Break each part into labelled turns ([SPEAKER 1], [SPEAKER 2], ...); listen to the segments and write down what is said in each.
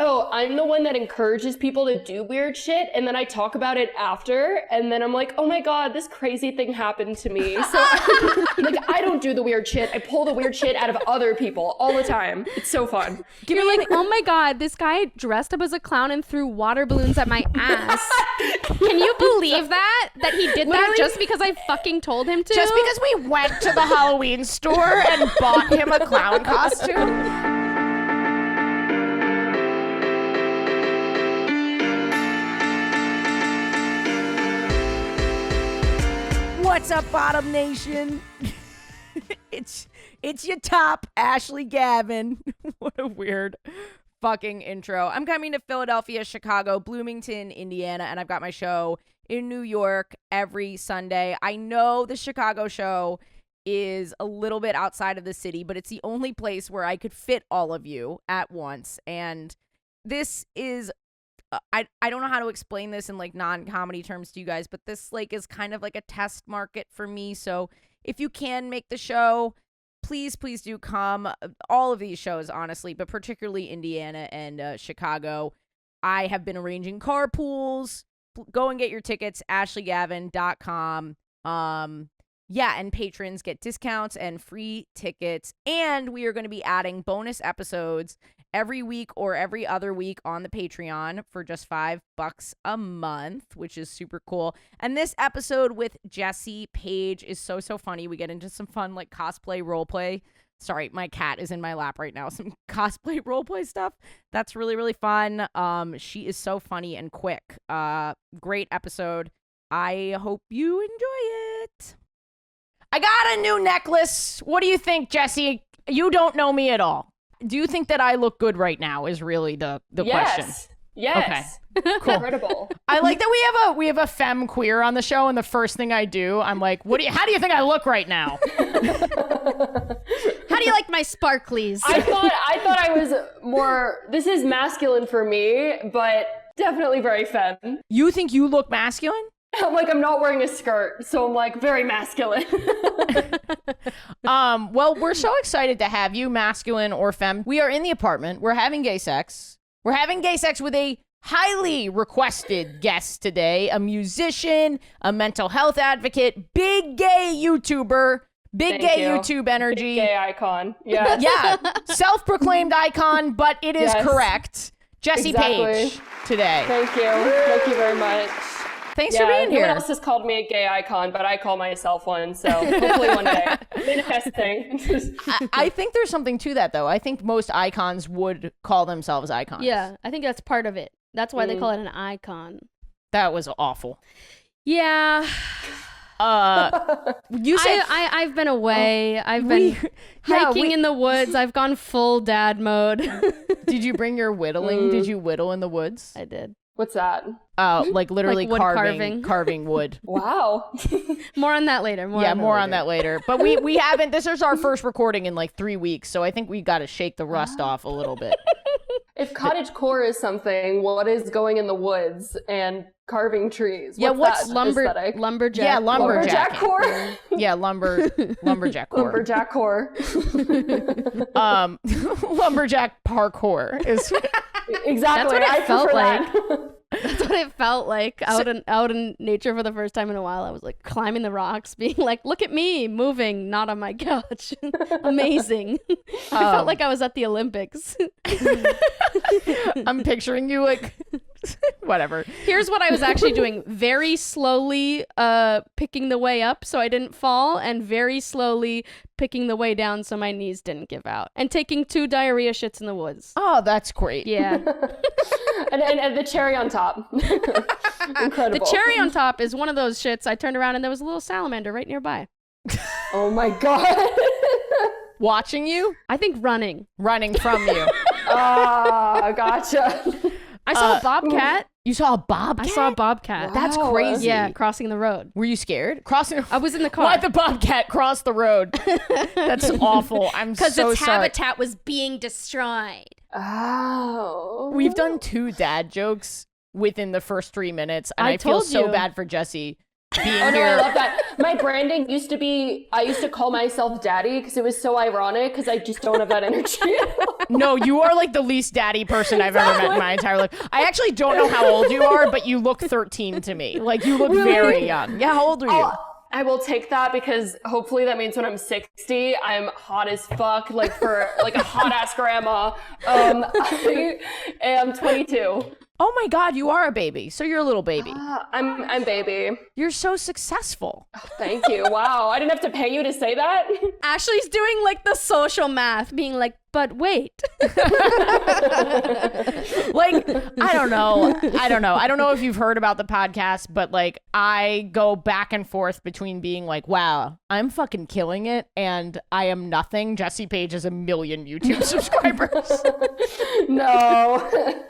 [SPEAKER 1] Oh, I'm the one that encourages people to do weird shit, and then I talk about it after, and then I'm like, oh my god, this crazy thing happened to me. So I don't do the weird shit. I pull the weird shit out of other people all the time. It's so fun.
[SPEAKER 2] You're like, oh my god, this guy dressed up as a clown and threw water balloons at my ass. Can you believe that? That he did that just because I fucking told him to?
[SPEAKER 3] Just because we went to the Halloween store and bought him a clown costume? What's up, Bottom Nation? It's your top, Ashley Gavin. What a weird fucking intro. I'm coming to Philadelphia, Chicago, Bloomington, Indiana, and I've got my show in New York every Sunday. I know the Chicago show is a little bit outside of the city, but it's the only place where I could fit all of you at once. And this is I don't know how to explain this in like non-comedy terms to you guys, but this like is kind of like a test market for me. So if you can make the show, please do come. All of these shows, honestly, but particularly Indiana and Chicago. I have been arranging carpools. Go and get your tickets, ashleygavin.com. Yeah, and patrons get discounts and free tickets. And we are going to be adding bonus episodes every week or every other week on the Patreon for just $5 a month, which is super cool. And this episode with Jessie Paege is so funny. We get into some fun like cosplay roleplay. Sorry, my cat is in my lap right now. Some cosplay roleplay stuff. That's really fun. She is so funny and quick. Great episode. I hope you enjoy it. I got a new necklace. What do you think, Jessie? You don't know me at all. Do you think that I look good right now is really the question.
[SPEAKER 1] Yes.
[SPEAKER 3] Okay. Cool.
[SPEAKER 1] Incredible.
[SPEAKER 3] I like that we have a femme queer on the show, and the first thing I do, I'm like, how do you think I look right now?
[SPEAKER 2] How do you like my sparklies?
[SPEAKER 1] I thought I was more, this is masculine for me, but definitely very femme.
[SPEAKER 3] You think you look masculine?
[SPEAKER 1] I'm not wearing a skirt, so I'm like very masculine.
[SPEAKER 3] Well, we're so excited to have you, masculine or femme. We are in the apartment. We're having gay sex. We're having gay sex with a highly requested guest today, a musician, a mental health advocate, big gay YouTuber, YouTube energy.
[SPEAKER 1] Big gay icon. Yeah.
[SPEAKER 3] Yeah. Self-proclaimed icon, but it is correct. Jessie Paege today.
[SPEAKER 1] Thank you. Thank you very much.
[SPEAKER 3] Thanks for being here.
[SPEAKER 1] No one else has called me a gay icon, but I call myself one, so hopefully one day. Manifesting.
[SPEAKER 3] I think there's something to that, though. I think most icons would call themselves icons.
[SPEAKER 2] Yeah, I think that's part of it. That's why they call it an icon.
[SPEAKER 3] That was awful.
[SPEAKER 2] Yeah.
[SPEAKER 3] You said
[SPEAKER 2] I've been away. I've been hiking in the woods. I've gone full dad mode.
[SPEAKER 3] Did you bring your whittling? Did you whittle in the woods?
[SPEAKER 2] I did.
[SPEAKER 1] What's that?
[SPEAKER 3] Like literally
[SPEAKER 2] like wood
[SPEAKER 3] carving wood.
[SPEAKER 1] Wow.
[SPEAKER 2] More on that later.
[SPEAKER 3] More on that later. But we haven't. This is our first recording in like 3 weeks, so I think we got to shake the rust off a little bit.
[SPEAKER 1] If cottagecore is something, what is going in the woods and carving trees?
[SPEAKER 2] What's
[SPEAKER 1] that
[SPEAKER 2] lumberjack?
[SPEAKER 3] Yeah, lumberjack
[SPEAKER 1] core.
[SPEAKER 3] Yeah, lumberjack core.
[SPEAKER 1] Lumberjack core.
[SPEAKER 3] Lumberjack parkour is
[SPEAKER 1] exactly.
[SPEAKER 2] That's what it felt like.
[SPEAKER 1] That.
[SPEAKER 2] That's what it felt like out in nature for the first time in a while. I was like climbing the rocks, being like, "Look at me moving, not on my couch." Amazing. I felt like I was at the Olympics.
[SPEAKER 3] I'm picturing you like whatever.
[SPEAKER 2] Here's what I was actually doing: very slowly, picking the way up so I didn't fall, and very slowly picking the way down so my knees didn't give out, and taking 2 diarrhea shits in the woods.
[SPEAKER 3] Oh, that's great.
[SPEAKER 2] Yeah.
[SPEAKER 1] and the cherry on top. Incredible.
[SPEAKER 2] The cherry on top is one of those shits. I turned around and there was a little salamander right nearby.
[SPEAKER 1] Oh my god.
[SPEAKER 3] Watching you?
[SPEAKER 2] I think running
[SPEAKER 3] From you.
[SPEAKER 1] Ah, gotcha.
[SPEAKER 2] I saw a bobcat.
[SPEAKER 3] You saw a bobcat?
[SPEAKER 2] I saw a bobcat.
[SPEAKER 1] Wow.
[SPEAKER 3] That's crazy.
[SPEAKER 2] Yeah, crossing the road.
[SPEAKER 3] Were you scared?
[SPEAKER 2] I was in the car.
[SPEAKER 3] Why'd the bobcat cross the road? That's awful. I'm so sorry.
[SPEAKER 2] Because its habitat was being destroyed.
[SPEAKER 1] Oh.
[SPEAKER 3] We've done 2 dad jokes within the first 3 minutes, and I feel so bad for Jessie. being
[SPEAKER 1] Oh no,
[SPEAKER 3] here.
[SPEAKER 1] I love that. My branding used to be, I used to call myself daddy because it was so ironic because I just don't have that energy.
[SPEAKER 3] No, you are like the least daddy person I've ever met in my entire life. I actually don't know how old you are, but you look 13 to me. Like, you look very young. Yeah, how old are you?
[SPEAKER 1] I will take that because hopefully that means when I'm 60, I'm hot as fuck, like for like a hot ass grandma. I am 22.
[SPEAKER 3] Oh my God, you are a baby. So you're a little baby.
[SPEAKER 1] I'm baby.
[SPEAKER 3] You're so successful.
[SPEAKER 1] Thank you. Wow, I didn't have to pay you to say that.
[SPEAKER 2] Ashley's doing like the social math, being like, but wait.
[SPEAKER 3] Like, I don't know. I don't know if you've heard about the podcast, but like I go back and forth between being like, wow, I'm fucking killing it, and I am nothing. Jessie Paege has 1 million YouTube subscribers.
[SPEAKER 1] No.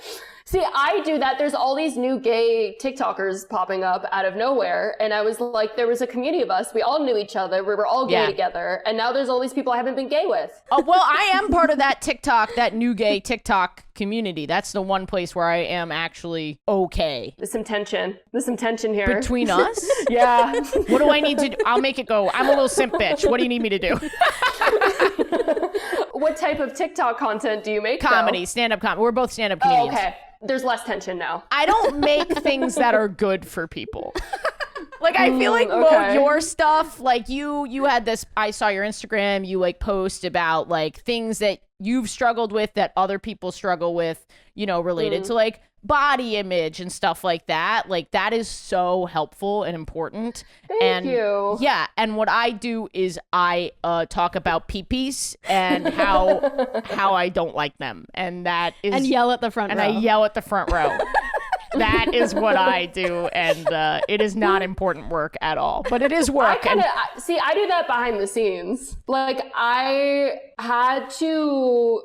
[SPEAKER 1] See, I do that. There's all these new gay TikTokers popping up out of nowhere. And I was like, there was a community of us. We all knew each other. We were all gay together. And now there's all these people I haven't been gay with.
[SPEAKER 3] Oh, well, I am part of that TikTok, that new gay TikTok community. That's the one place where I am actually okay.
[SPEAKER 1] There's some tension. Here.
[SPEAKER 3] Between us?
[SPEAKER 1] Yeah.
[SPEAKER 3] What do I need to do? I'll make it go. I'm a little simp bitch. What do you need me to do?
[SPEAKER 1] What type of TikTok content do you make?
[SPEAKER 3] Comedy, stand-up comedy. We're both stand-up
[SPEAKER 1] Oh,
[SPEAKER 3] comedians.
[SPEAKER 1] okay. There's less tension now.
[SPEAKER 3] I don't make things that are good for people. Like, I feel like
[SPEAKER 1] okay.
[SPEAKER 3] your stuff, like you had this, I saw your Instagram, you like post about like things that you've struggled with that other people struggle with, you know, related to like body image and stuff like that. Like, that is so helpful and important.
[SPEAKER 1] Thank you.
[SPEAKER 3] Yeah. And what I do is I talk about peepees and how I don't like them. And that is.
[SPEAKER 2] And yell at the front row.
[SPEAKER 3] And I yell at the front row. That is what I do, and it is not important work at all, but it is work.
[SPEAKER 1] I do that behind the scenes. Like, I had to.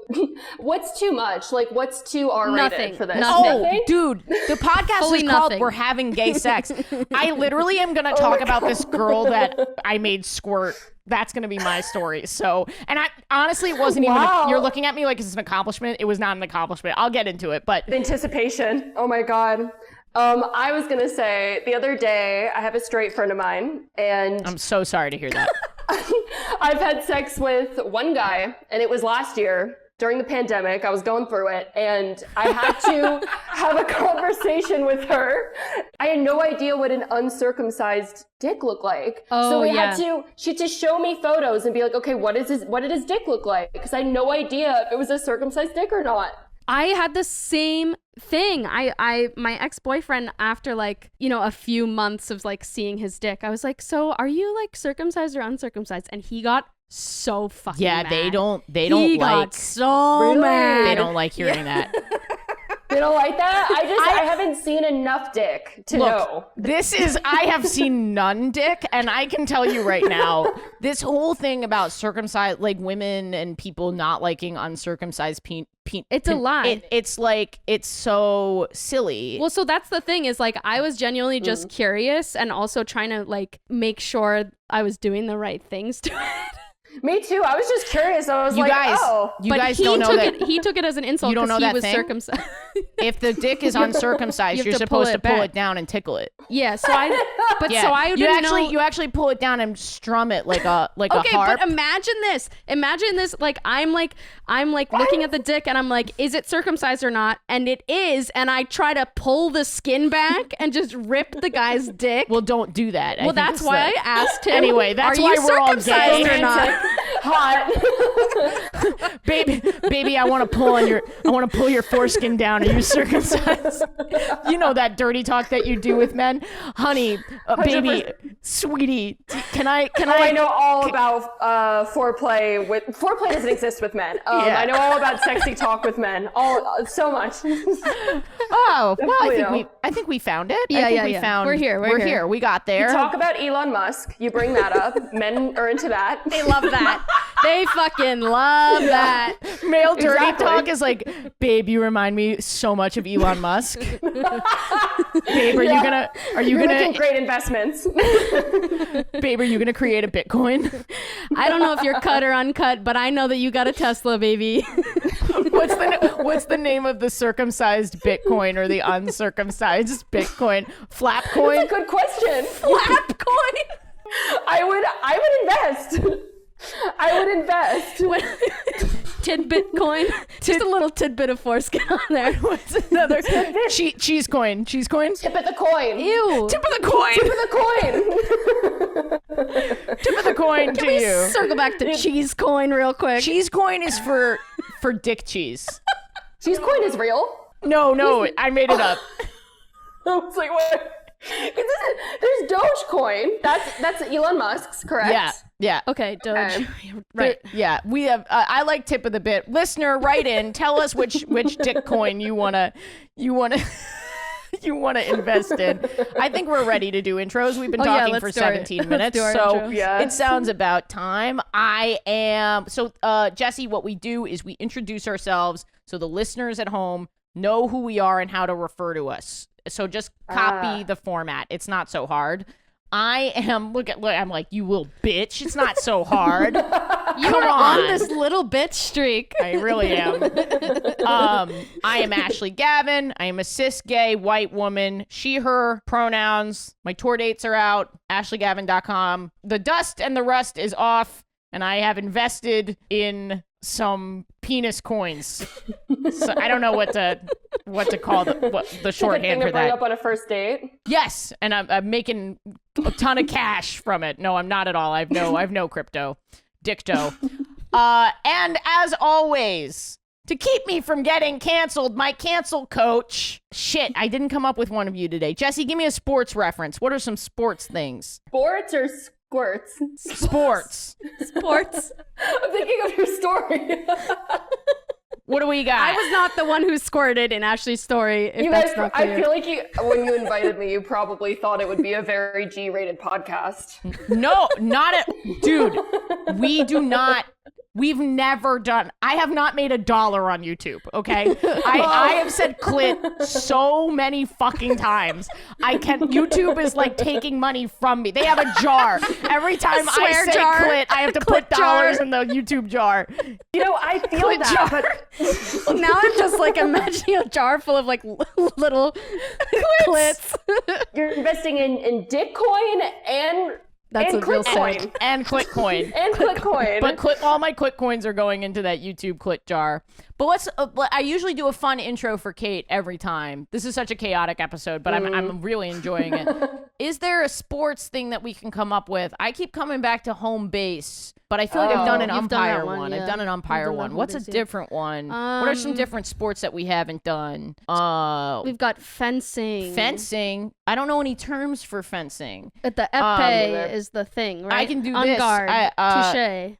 [SPEAKER 1] What's too much? Like, what's too R-rated for this?
[SPEAKER 2] Nothing.
[SPEAKER 3] Dude, the podcast
[SPEAKER 2] Fully
[SPEAKER 3] is called
[SPEAKER 2] nothing.
[SPEAKER 3] "We're Having Gay Sex." I literally am gonna talk about this girl that I made squirt. That's going to be my story. So, and I honestly, it wasn't even, you're looking at me like it's an accomplishment. It was not an accomplishment. I'll get into it, but.
[SPEAKER 1] Anticipation. Oh my God. I was going to say the other day, I have a straight friend of mine, and
[SPEAKER 3] I'm so sorry to hear that.
[SPEAKER 1] I've had sex with one guy, and it was last year. During the pandemic, I was going through it, and I had to have a conversation with her. I had no idea what an uncircumcised dick looked like. So she had to show me photos and be like, okay, what did his dick look like? Because I had no idea if it was a circumcised dick or not.
[SPEAKER 2] I had the same thing. My ex-boyfriend, after like, you know, a few months of like seeing his dick, I was like, so are you like circumcised or uncircumcised? And he got so fucking mad.
[SPEAKER 3] They don't
[SPEAKER 2] he
[SPEAKER 3] like
[SPEAKER 2] got so mad.
[SPEAKER 3] They don't like hearing that.
[SPEAKER 1] They don't like that? I haven't seen enough dick to know.
[SPEAKER 3] I have seen none dick, and I can tell you right now, this whole thing about circumcised, like women and people not liking uncircumcised
[SPEAKER 2] it's a lie.
[SPEAKER 3] It's like, it's so silly.
[SPEAKER 2] Well, so that's the thing is like, I was genuinely just curious and also trying to like make sure I was doing the right things to it.
[SPEAKER 1] Me too. I was just curious. I was
[SPEAKER 3] You guys don't know that.
[SPEAKER 2] He took it as an insult because he was circumcised.
[SPEAKER 3] If the dick is uncircumcised, you're supposed to pull it down and tickle it.
[SPEAKER 2] Yeah. So I didn't know.
[SPEAKER 3] You actually pull it down and strum it like a
[SPEAKER 2] okay,
[SPEAKER 3] a harp.
[SPEAKER 2] But imagine this. Like I'm looking at the dick and I'm like, is it circumcised or not? And it is. And I try to pull the skin back and just rip the guy's dick.
[SPEAKER 3] Well, don't do that.
[SPEAKER 2] Well, that's why I asked him.
[SPEAKER 3] Anyway, that's
[SPEAKER 2] are
[SPEAKER 3] why
[SPEAKER 2] you
[SPEAKER 3] we're all
[SPEAKER 2] circumcised
[SPEAKER 3] gay
[SPEAKER 2] or not?
[SPEAKER 1] Hot.
[SPEAKER 3] baby, I want to pull your foreskin down. Are you circumcised? You know that dirty talk that you do with men, honey, baby, sweetie. Can I?
[SPEAKER 1] I know all about foreplay. Foreplay doesn't exist with men. I know all about sexy talk with men. So much.
[SPEAKER 3] Oh, well, I think we found it.
[SPEAKER 2] Yeah. We're here.
[SPEAKER 3] We got there.
[SPEAKER 1] You talk about Elon Musk. You bring that up. Men are into that.
[SPEAKER 2] They love that. They fucking love that.
[SPEAKER 3] Male dirty talk is like, babe, you remind me so much of Elon Musk. Babe, are you gonna
[SPEAKER 1] making great investments?
[SPEAKER 3] Babe, are you gonna create a Bitcoin?
[SPEAKER 2] I don't know if you're cut or uncut, but I know that you got a Tesla, baby.
[SPEAKER 3] What's the name of the circumcised Bitcoin or the uncircumcised Bitcoin? Flap coin?
[SPEAKER 1] That's a good question.
[SPEAKER 3] Flap coin?
[SPEAKER 1] I would invest. I would invest.
[SPEAKER 2] Tidbit coin. Just a little tidbit of foreskin on there.
[SPEAKER 3] What's another? Cheese coin. Cheese coin?
[SPEAKER 1] Tip of the coin.
[SPEAKER 2] Ew.
[SPEAKER 3] Tip of the coin.
[SPEAKER 1] Tip of the coin.
[SPEAKER 3] Tip of the coin to you.
[SPEAKER 2] Circle back to cheese coin real quick.
[SPEAKER 3] Cheese coin is for dick cheese.
[SPEAKER 1] Cheese coin is real.
[SPEAKER 3] No, I made it up.
[SPEAKER 1] I was like, what? There's Dogecoin. That's Elon Musk's, correct?
[SPEAKER 3] Yeah.
[SPEAKER 2] Okay, Doge.
[SPEAKER 3] Right. Yeah. We have. I like tip of the bit. Listener, write in. Tell us which dick coin you wanna invest in. I think we're ready to do intros. We've been talking for 17 minutes, so it sounds about time. Jessie, what we do is we introduce ourselves so the listeners at home know who we are and how to refer to us. So just copy the format. It's not so hard. I am look. I'm like, you little bitch. It's not so hard.
[SPEAKER 2] You are on this little bitch streak.
[SPEAKER 3] I really am. I am Ashley Gavin. I am a cis gay white woman. She, her pronouns. My tour dates are out. AshleyGavin.com. The dust and the rust is off, and I have invested in some penis coins. So I don't know what to call the shorthand for that.
[SPEAKER 1] Bring up on a first date.
[SPEAKER 3] Yes, and I'm making a ton of cash from it. No, I'm not at all. I've no crypto, dicto. And as always, to keep me from getting canceled, my cancel coach. Shit, I didn't come up with one of you today. Jessie, give me a sports reference. What are some sports things?
[SPEAKER 1] Sports or squirts?
[SPEAKER 3] Sports.
[SPEAKER 1] I'm thinking of your story.
[SPEAKER 3] What do we got?
[SPEAKER 2] I was not the one who squirted in Ashley's story. If
[SPEAKER 1] You
[SPEAKER 2] that's
[SPEAKER 1] guys,
[SPEAKER 2] not
[SPEAKER 1] I
[SPEAKER 2] clear.
[SPEAKER 1] feel like when you invited me, you probably thought it would be a very G-rated podcast.
[SPEAKER 3] No, dude, we do not. We've never done. I have not made $1 on YouTube. Okay, I have said clit so many fucking times. YouTube is like taking money from me. They have a jar every time I say
[SPEAKER 2] jar.
[SPEAKER 3] clit. I have to put dollars in the YouTube jar.
[SPEAKER 1] You know, I feel
[SPEAKER 3] Clit
[SPEAKER 1] that,
[SPEAKER 3] jar.
[SPEAKER 1] but
[SPEAKER 2] Now I'm just like imagining a jar full of like little clits.
[SPEAKER 1] you're investing in dick coin and
[SPEAKER 2] That's
[SPEAKER 1] and
[SPEAKER 2] a real
[SPEAKER 1] clit
[SPEAKER 2] saying.
[SPEAKER 1] coin.
[SPEAKER 3] And clit coin.
[SPEAKER 1] And clit coin.
[SPEAKER 3] But all my clit coins are going into that YouTube clit jar. But I usually do a fun intro for Kate every time. This is such a chaotic episode, but I'm really enjoying it. Is there a sports thing that we can come up with? I keep coming back to home base, but I feel like I've done an
[SPEAKER 2] You've done
[SPEAKER 3] umpire
[SPEAKER 2] that one,
[SPEAKER 3] one.
[SPEAKER 2] yeah.
[SPEAKER 3] I've done an umpire
[SPEAKER 2] You've done
[SPEAKER 3] one.
[SPEAKER 2] home
[SPEAKER 3] What's a
[SPEAKER 2] base, yeah.
[SPEAKER 3] different one? What are some different sports that we haven't done?
[SPEAKER 2] We've got fencing.
[SPEAKER 3] Fencing. I don't know any terms for fencing.
[SPEAKER 2] At the epee is the thing, right?
[SPEAKER 3] I can do
[SPEAKER 2] On
[SPEAKER 3] this.
[SPEAKER 2] guard. Touche.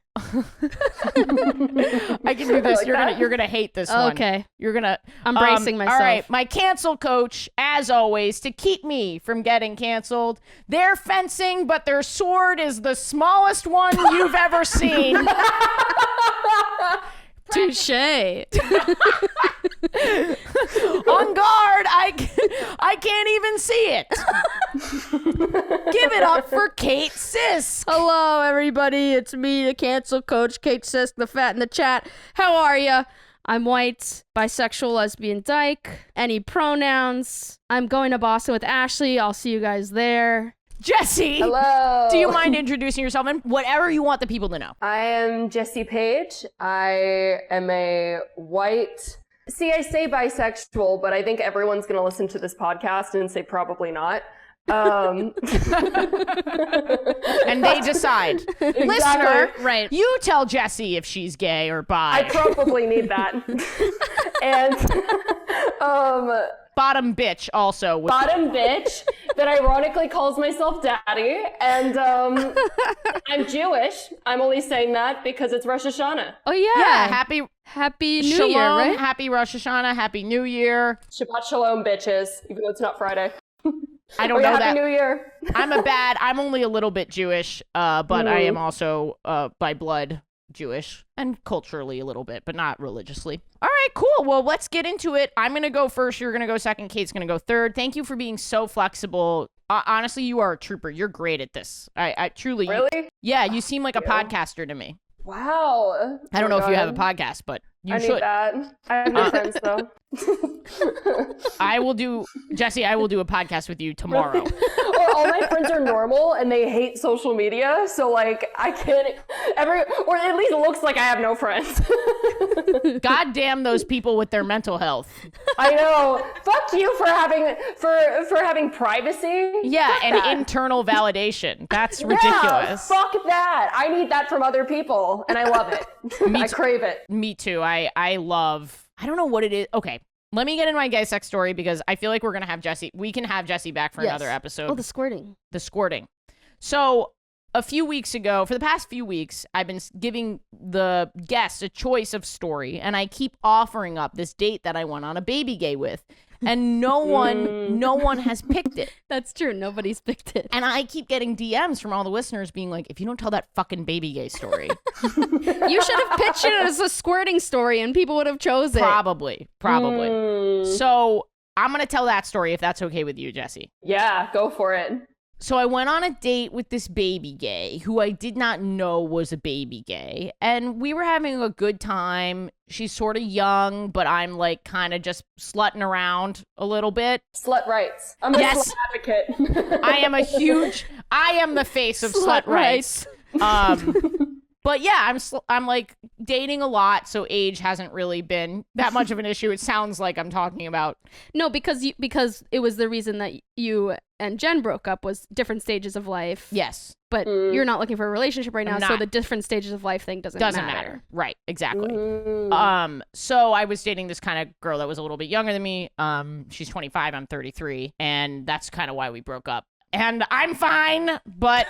[SPEAKER 3] I can do this.
[SPEAKER 1] Like
[SPEAKER 3] You're gonna hate this one.
[SPEAKER 2] Okay.
[SPEAKER 3] You're gonna.
[SPEAKER 2] I'm bracing myself.
[SPEAKER 3] All right, my cancel coach, as always, to keep me from getting canceled. They're fencing, but their sword is the smallest one you've ever seen.
[SPEAKER 2] Touche.
[SPEAKER 3] On guard, I can't even see it. Give it up for Kate Sisk.
[SPEAKER 2] Hello, everybody. It's me, the cancel coach, Kate Sisk, the fat in the chat. How are ya? I'm white, bisexual, lesbian, dyke. Any pronouns? I'm going to Boston with Ashley. I'll see you guys there.
[SPEAKER 3] Jessie,
[SPEAKER 1] hello.
[SPEAKER 3] do you mind introducing yourself and whatever you want the people to know?
[SPEAKER 1] I am Jessie Paege. I am a white. See, I say bisexual, but I think everyone's going to listen to this podcast and say probably not.
[SPEAKER 3] And they decide. Listener,
[SPEAKER 2] Right.
[SPEAKER 3] you tell Jessie if she's gay or bi.
[SPEAKER 1] I probably need that. And
[SPEAKER 3] Bottom bitch also.
[SPEAKER 1] bottom bitch that ironically calls myself daddy, and I'm Jewish. I'm only saying that because it's Rosh Hashanah.
[SPEAKER 2] Oh, yeah.
[SPEAKER 3] Yeah,
[SPEAKER 2] Happy New
[SPEAKER 3] Shalom,
[SPEAKER 2] Year, right?
[SPEAKER 3] happy Rosh Hashanah, happy New Year.
[SPEAKER 1] Shabbat shalom, bitches, even though it's not Friday.
[SPEAKER 3] I don't
[SPEAKER 1] Oh,
[SPEAKER 3] know
[SPEAKER 1] yeah,
[SPEAKER 3] that.
[SPEAKER 1] Happy New Year.
[SPEAKER 3] I'm only a little bit Jewish, but I am also by blood Jewish and culturally a little bit, but not religiously. All right, cool. Well, let's get into it. I'm going to go first. You're going to go second. Kate's going to go third. Thank you for being so flexible. Honestly, you are a trooper. You're great at this. I truly.
[SPEAKER 1] Really?
[SPEAKER 3] Yeah, you seem like a podcaster to me.
[SPEAKER 1] Wow.
[SPEAKER 3] I don't know if you have a podcast, but you should.
[SPEAKER 1] Need that. I have no friends though.
[SPEAKER 3] Jessie, I will do a podcast with you tomorrow.
[SPEAKER 1] Or all my friends are normal and they hate social media, so like I can't or at least it looks like I have no friends.
[SPEAKER 3] God damn those people with their mental health.
[SPEAKER 1] I know. Fuck you for having privacy.
[SPEAKER 3] Yeah,
[SPEAKER 1] Fuck
[SPEAKER 3] and
[SPEAKER 1] that.
[SPEAKER 3] internal validation. That's ridiculous.
[SPEAKER 1] Yeah, fuck that. I need that from other people and I love it. I crave it.
[SPEAKER 3] Me too. I don't know what it is. Okay. Let me get into my gay sex story because I feel like we can have Jessie back for another episode.
[SPEAKER 2] Oh, the squirting.
[SPEAKER 3] So a few weeks ago, for the past few weeks, I've been giving the guests a choice of story, and I keep offering up this date that I went on a baby gay with, and no one has picked it.
[SPEAKER 2] That's true. Nobody's picked it.
[SPEAKER 3] And I keep getting DMs from all the listeners being like, if you don't tell that fucking baby gay story.
[SPEAKER 2] You should have pitched it as a squirting story and people would have chose it.
[SPEAKER 3] Probably. So I'm going to tell that story if that's okay with you, Jessie.
[SPEAKER 1] Yeah, go for it.
[SPEAKER 3] So I went on a date with this baby gay who I did not know was a baby gay. And we were having a good time. She's sort of young, but I'm like kind of just slutting around a little bit.
[SPEAKER 1] Slut rights. I'm a slut advocate.
[SPEAKER 3] I am the face of slut rights. But yeah, I'm like dating a lot, so age hasn't really been that much of an issue. It sounds like I'm talking about.
[SPEAKER 2] No, because it was the reason that you and Jen broke up was different stages of life.
[SPEAKER 3] Yes.
[SPEAKER 2] But you're not looking for a relationship right now, so the different stages of life thing doesn't matter.
[SPEAKER 3] Right, exactly. So I was dating this kind of girl that was a little bit younger than me. She's 25, I'm 33, and that's kind of why we broke up. And I'm fine, but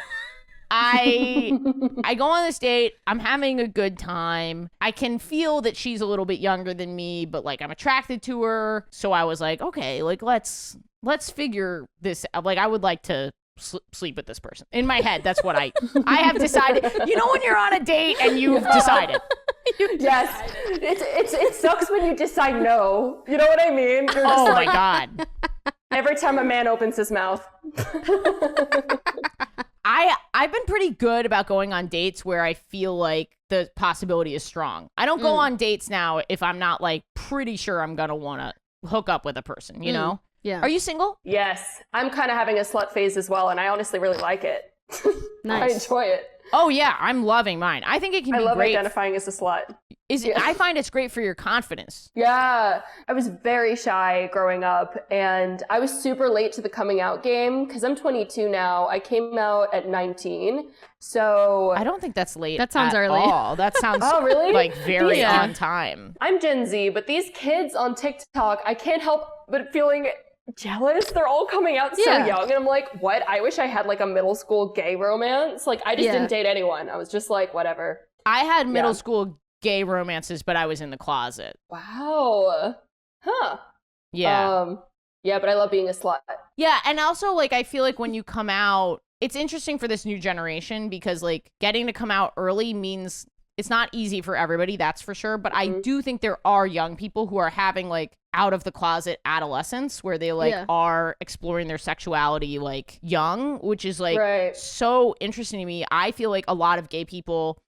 [SPEAKER 3] I go on this date. I'm having a good time. I can feel that she's a little bit younger than me, but like I'm attracted to her. So I was like, okay, like let's figure this out. Like I would like to sleep with this person. In my head, that's what I have decided. You know when you're on a date and you've decided.
[SPEAKER 1] Yes. It sucks when you decide no. You know what I mean? You're just
[SPEAKER 3] my God.
[SPEAKER 1] Every time a man opens his mouth.
[SPEAKER 3] I've been pretty good about going on dates where I feel like the possibility is strong. I don't go on dates now if I'm not like pretty sure I'm gonna want to hook up with a person, you know?
[SPEAKER 2] Yeah.
[SPEAKER 3] Are you single?
[SPEAKER 1] Yes. I'm kind of having a slut phase as well, and I honestly really like it.
[SPEAKER 2] Nice.
[SPEAKER 1] I enjoy it.
[SPEAKER 3] Oh yeah, I'm loving mine. I think it can be great.
[SPEAKER 1] I love identifying as a slut.
[SPEAKER 3] I find it's great for your confidence.
[SPEAKER 1] Yeah. I was very shy growing up, and I was super late to the coming out game because I'm 22 now. I came out at 19. So
[SPEAKER 3] I don't think that's late.
[SPEAKER 2] That sounds early.
[SPEAKER 3] All. That sounds
[SPEAKER 1] really?
[SPEAKER 3] like very on time.
[SPEAKER 1] I'm Gen Z, but these kids on TikTok, I can't help but feeling jealous. They're all coming out so young, and I'm like, what? I wish I had like a middle school gay romance. Like I just didn't date anyone. I was just like, whatever.
[SPEAKER 3] I had middle school gay romances, but I was in the closet.
[SPEAKER 1] Wow. Huh.
[SPEAKER 3] Yeah.
[SPEAKER 1] Yeah, but I love being a slut.
[SPEAKER 3] Yeah, and also like I feel like when you come out, it's interesting for this new generation because like getting to come out early means it's not easy for everybody, that's for sure. But I do think there are young people who are having like out of the closet adolescence where they like are exploring their sexuality like young, which is like so interesting to me. I feel like a lot of gay people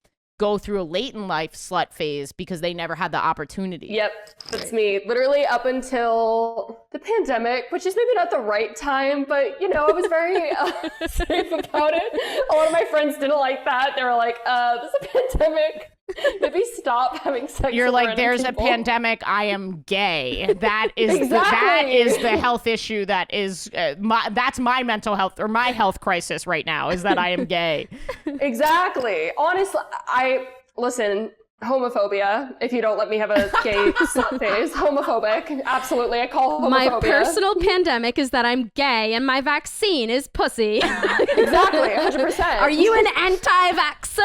[SPEAKER 3] go through a late in life slut phase because they never had the opportunity. Yep,
[SPEAKER 1] that's me. Literally up until the pandemic, which is maybe not the right time, but you know, I was very safe about it. A lot of my friends didn't like that. They were like, there's a pandemic. Maybe stop having sex.
[SPEAKER 3] You're
[SPEAKER 1] with
[SPEAKER 3] like,
[SPEAKER 1] random
[SPEAKER 3] there's
[SPEAKER 1] people.
[SPEAKER 3] a pandemic. I am gay. That is that is the health issue. That is that's my mental health or my health crisis right now. Is that I am gay.
[SPEAKER 1] Exactly. Honestly, listen. Homophobia, if you don't let me have a gay slut phase. Homophobic. Absolutely. I call homophobia.
[SPEAKER 2] My personal pandemic is that I'm gay and my vaccine is pussy.
[SPEAKER 1] Exactly. 100%.
[SPEAKER 2] Are you an anti-vaxxer?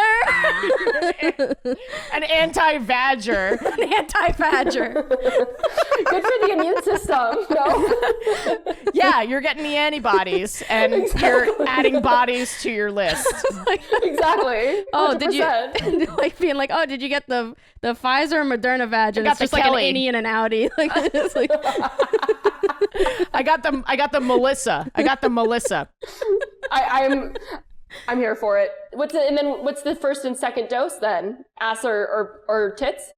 [SPEAKER 3] An anti-vadger.
[SPEAKER 2] An anti-vadger.
[SPEAKER 1] Good for the immune system, no?
[SPEAKER 3] Yeah, you're getting the antibodies and you're adding bodies to your list.
[SPEAKER 1] Exactly. 100%.
[SPEAKER 2] Oh, did you like being like, oh, did you get the Pfizer or Moderna badge? And it's just like an innie and an outie. Like, it's like
[SPEAKER 3] I got the Melissa. I got the Melissa.
[SPEAKER 1] I'm here for it. What's the first and second dose then? Ass or tits?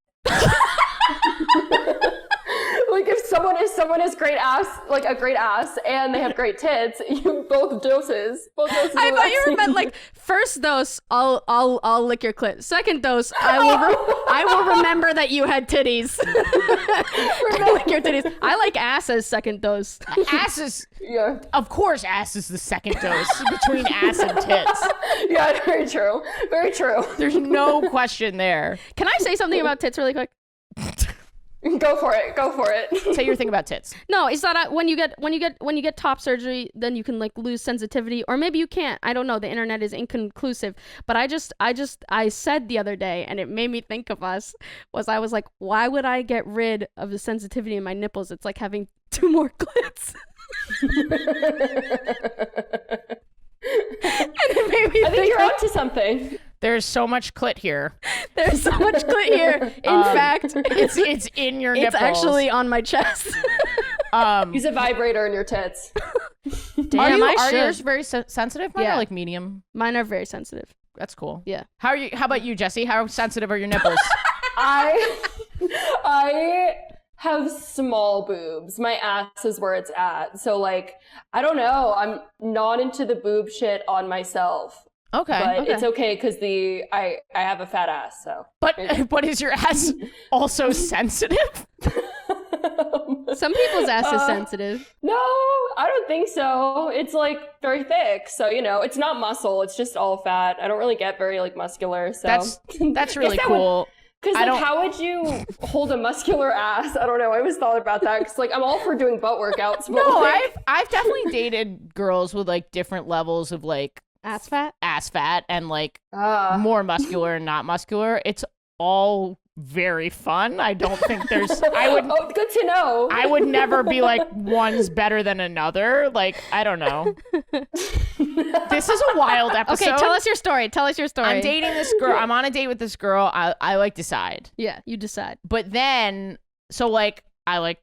[SPEAKER 1] Like if someone has great ass, like a great ass, and they have great tits, you both doses.
[SPEAKER 2] I thought you meant like first dose, I'll lick your clit. Second dose, I will remember that you had titties. I lick your titties. I like ass as second dose.
[SPEAKER 3] Ass is,
[SPEAKER 1] Yeah.
[SPEAKER 3] of course, ass is the second dose between ass and tits.
[SPEAKER 1] Yeah, very true. Very true.
[SPEAKER 3] There's no question there.
[SPEAKER 2] Can I say something about tits really quick?
[SPEAKER 1] Go for it.
[SPEAKER 3] Say your thing about tits.
[SPEAKER 2] No, it's that when you get top surgery, then you can like lose sensitivity, or maybe you can't. I don't know. The internet is inconclusive. But I said the other day, and it made me think of us. I was like, why would I get rid of the sensitivity in my nipples? It's like having 2 more clits. And it made me
[SPEAKER 1] I think you're onto something.
[SPEAKER 3] There's so much clit here.
[SPEAKER 2] There's so much clit here. In fact,
[SPEAKER 3] It's in your nipples.
[SPEAKER 2] it's actually on my chest.
[SPEAKER 1] Use a vibrator in your tits.
[SPEAKER 2] Damn, I
[SPEAKER 3] are
[SPEAKER 2] should.
[SPEAKER 3] yours very sensitive? Mine
[SPEAKER 2] Yeah.
[SPEAKER 3] are like medium.
[SPEAKER 2] Mine are very sensitive.
[SPEAKER 3] That's cool.
[SPEAKER 2] Yeah.
[SPEAKER 3] How about you, Jessie? How sensitive are your nipples?
[SPEAKER 1] I have small boobs. My ass is where it's at. So like, I don't know. I'm not into the boob shit on myself.
[SPEAKER 3] Okay.
[SPEAKER 1] But it's okay because I have a fat ass, so.
[SPEAKER 3] But is your ass also sensitive?
[SPEAKER 2] Some people's ass is sensitive.
[SPEAKER 1] No, I don't think so. It's like very thick, so it's not muscle. It's just all fat. I don't really get very like muscular. So
[SPEAKER 3] That's really cool.
[SPEAKER 1] Because like, how would you hold a muscular ass? I don't know. I always thought about that because like I'm all for doing butt workouts. But,
[SPEAKER 3] No,
[SPEAKER 1] like,
[SPEAKER 3] I've definitely dated girls with like different levels of like
[SPEAKER 2] Ass fat?
[SPEAKER 3] ass fat and like more muscular and not muscular. It's all very fun. I don't think there's
[SPEAKER 1] Oh, good to know.
[SPEAKER 3] I would never be like one's better than another. Like, I don't know. This is a wild episode.
[SPEAKER 2] Okay, tell us your story.
[SPEAKER 3] I'm dating this girl. I'm on a date with this girl. I like decide.
[SPEAKER 2] Yeah, you decide.
[SPEAKER 3] But then, so like, I like,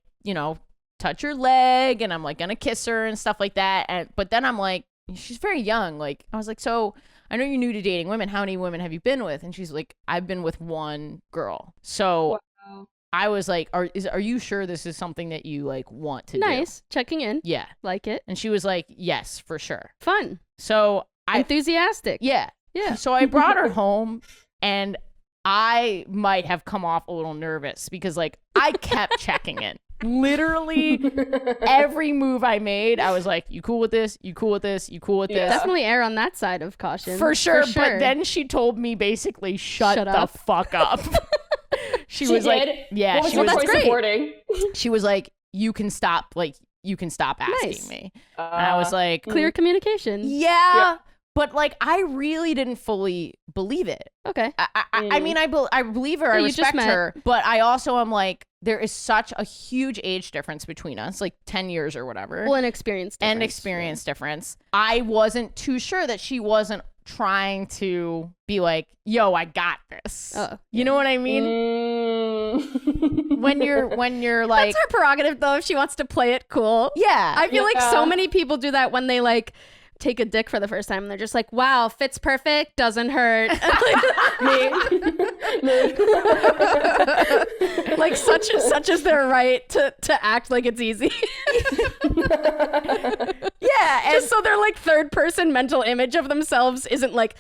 [SPEAKER 3] touch her leg and I'm like gonna kiss her and stuff like that. But then I'm like, she's very young. Like, I was like, so I know you're new to dating women. How many women have you been with? And she's like, I've been with one girl. So
[SPEAKER 1] Wow.
[SPEAKER 3] I was like, are you sure this is something that you like want to do?
[SPEAKER 2] Nice. Checking in.
[SPEAKER 3] Yeah.
[SPEAKER 2] Like it.
[SPEAKER 3] And she was like, yes, for sure.
[SPEAKER 2] Fun.
[SPEAKER 3] So
[SPEAKER 2] Enthusiastic.
[SPEAKER 3] yeah. So I brought her home and I might have come off a little nervous because like I kept checking in. Literally every move I made, I was like, you cool with this? You cool with this? You cool with this?
[SPEAKER 2] Definitely err on that side of caution.
[SPEAKER 3] For sure. But then she told me basically, shut the
[SPEAKER 2] up.
[SPEAKER 3] fuck up. She was
[SPEAKER 1] did?
[SPEAKER 3] like, yeah,
[SPEAKER 1] What was
[SPEAKER 3] she
[SPEAKER 1] your
[SPEAKER 3] was,
[SPEAKER 1] voice
[SPEAKER 2] great.
[SPEAKER 1] supporting?
[SPEAKER 3] she was like, you can stop asking
[SPEAKER 2] Nice.
[SPEAKER 3] me. And I was like,
[SPEAKER 2] Clear communication.
[SPEAKER 3] yeah. But like, I really didn't fully believe it.
[SPEAKER 2] Okay.
[SPEAKER 3] I mean, I believe her.
[SPEAKER 2] Yeah,
[SPEAKER 3] I
[SPEAKER 2] you just
[SPEAKER 3] respect
[SPEAKER 2] met.
[SPEAKER 3] her. But I also am like, there is such a huge age difference between us, like 10 years or whatever.
[SPEAKER 2] Well, an experience difference.
[SPEAKER 3] And experience difference. I wasn't too sure that she wasn't trying to be like, yo, I got this. You know what I mean? When you're like,
[SPEAKER 2] That's her prerogative, though, if she wants to play it cool.
[SPEAKER 3] yeah.
[SPEAKER 2] I feel like
[SPEAKER 1] Yeah.
[SPEAKER 2] so many people do that when they like take a dick for the first time and they're just like, wow, fits perfect, doesn't hurt. Like such is their right to act like it's easy.
[SPEAKER 3] yeah. And
[SPEAKER 2] Just so their like third person mental image of themselves isn't like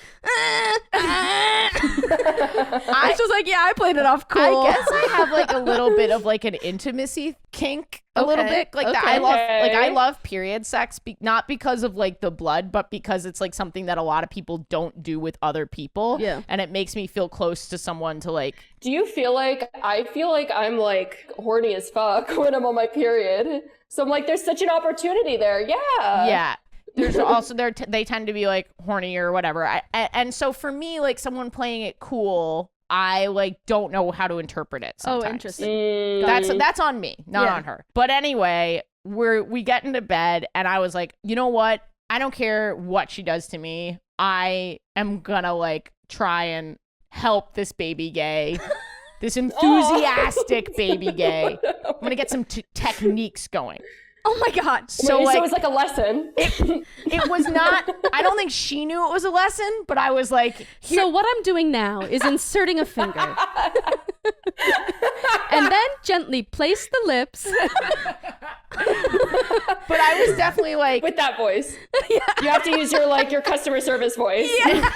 [SPEAKER 2] I just like, yeah, I played it off cool.
[SPEAKER 3] I guess I have like a little bit of like an intimacy kink, a little
[SPEAKER 2] Okay,
[SPEAKER 3] bit like that.
[SPEAKER 2] okay.
[SPEAKER 3] I love period sex, not because of like the blood, but because it's like something that a lot of people don't do with other people.
[SPEAKER 2] Yeah.
[SPEAKER 3] And it makes me feel close to someone to like.
[SPEAKER 1] Do you feel like I feel like I'm like horny as fuck when I'm on my period? So I'm like, there's such an opportunity there. Yeah.
[SPEAKER 3] Yeah. There's also they tend to be like horny or whatever. And so for me, like someone playing it cool, I like don't know how to interpret it sometimes.
[SPEAKER 2] Oh, interesting.
[SPEAKER 3] That's on me, not on her. But anyway, we get into bed and I was like, you know what? I don't care what she does to me. I am gonna like try and help this baby gay. This enthusiastic baby gay. I'm gonna get some techniques going.
[SPEAKER 2] Oh my God.
[SPEAKER 3] So,
[SPEAKER 1] Wait,
[SPEAKER 3] like,
[SPEAKER 1] so it's like a lesson.
[SPEAKER 3] it was not, I don't think she knew it was a lesson, but I was like,
[SPEAKER 2] So what I'm doing now is inserting a finger. And then gently place the lips.
[SPEAKER 3] but I was definitely like,
[SPEAKER 1] With that voice. You have to use your customer service voice.
[SPEAKER 3] yeah.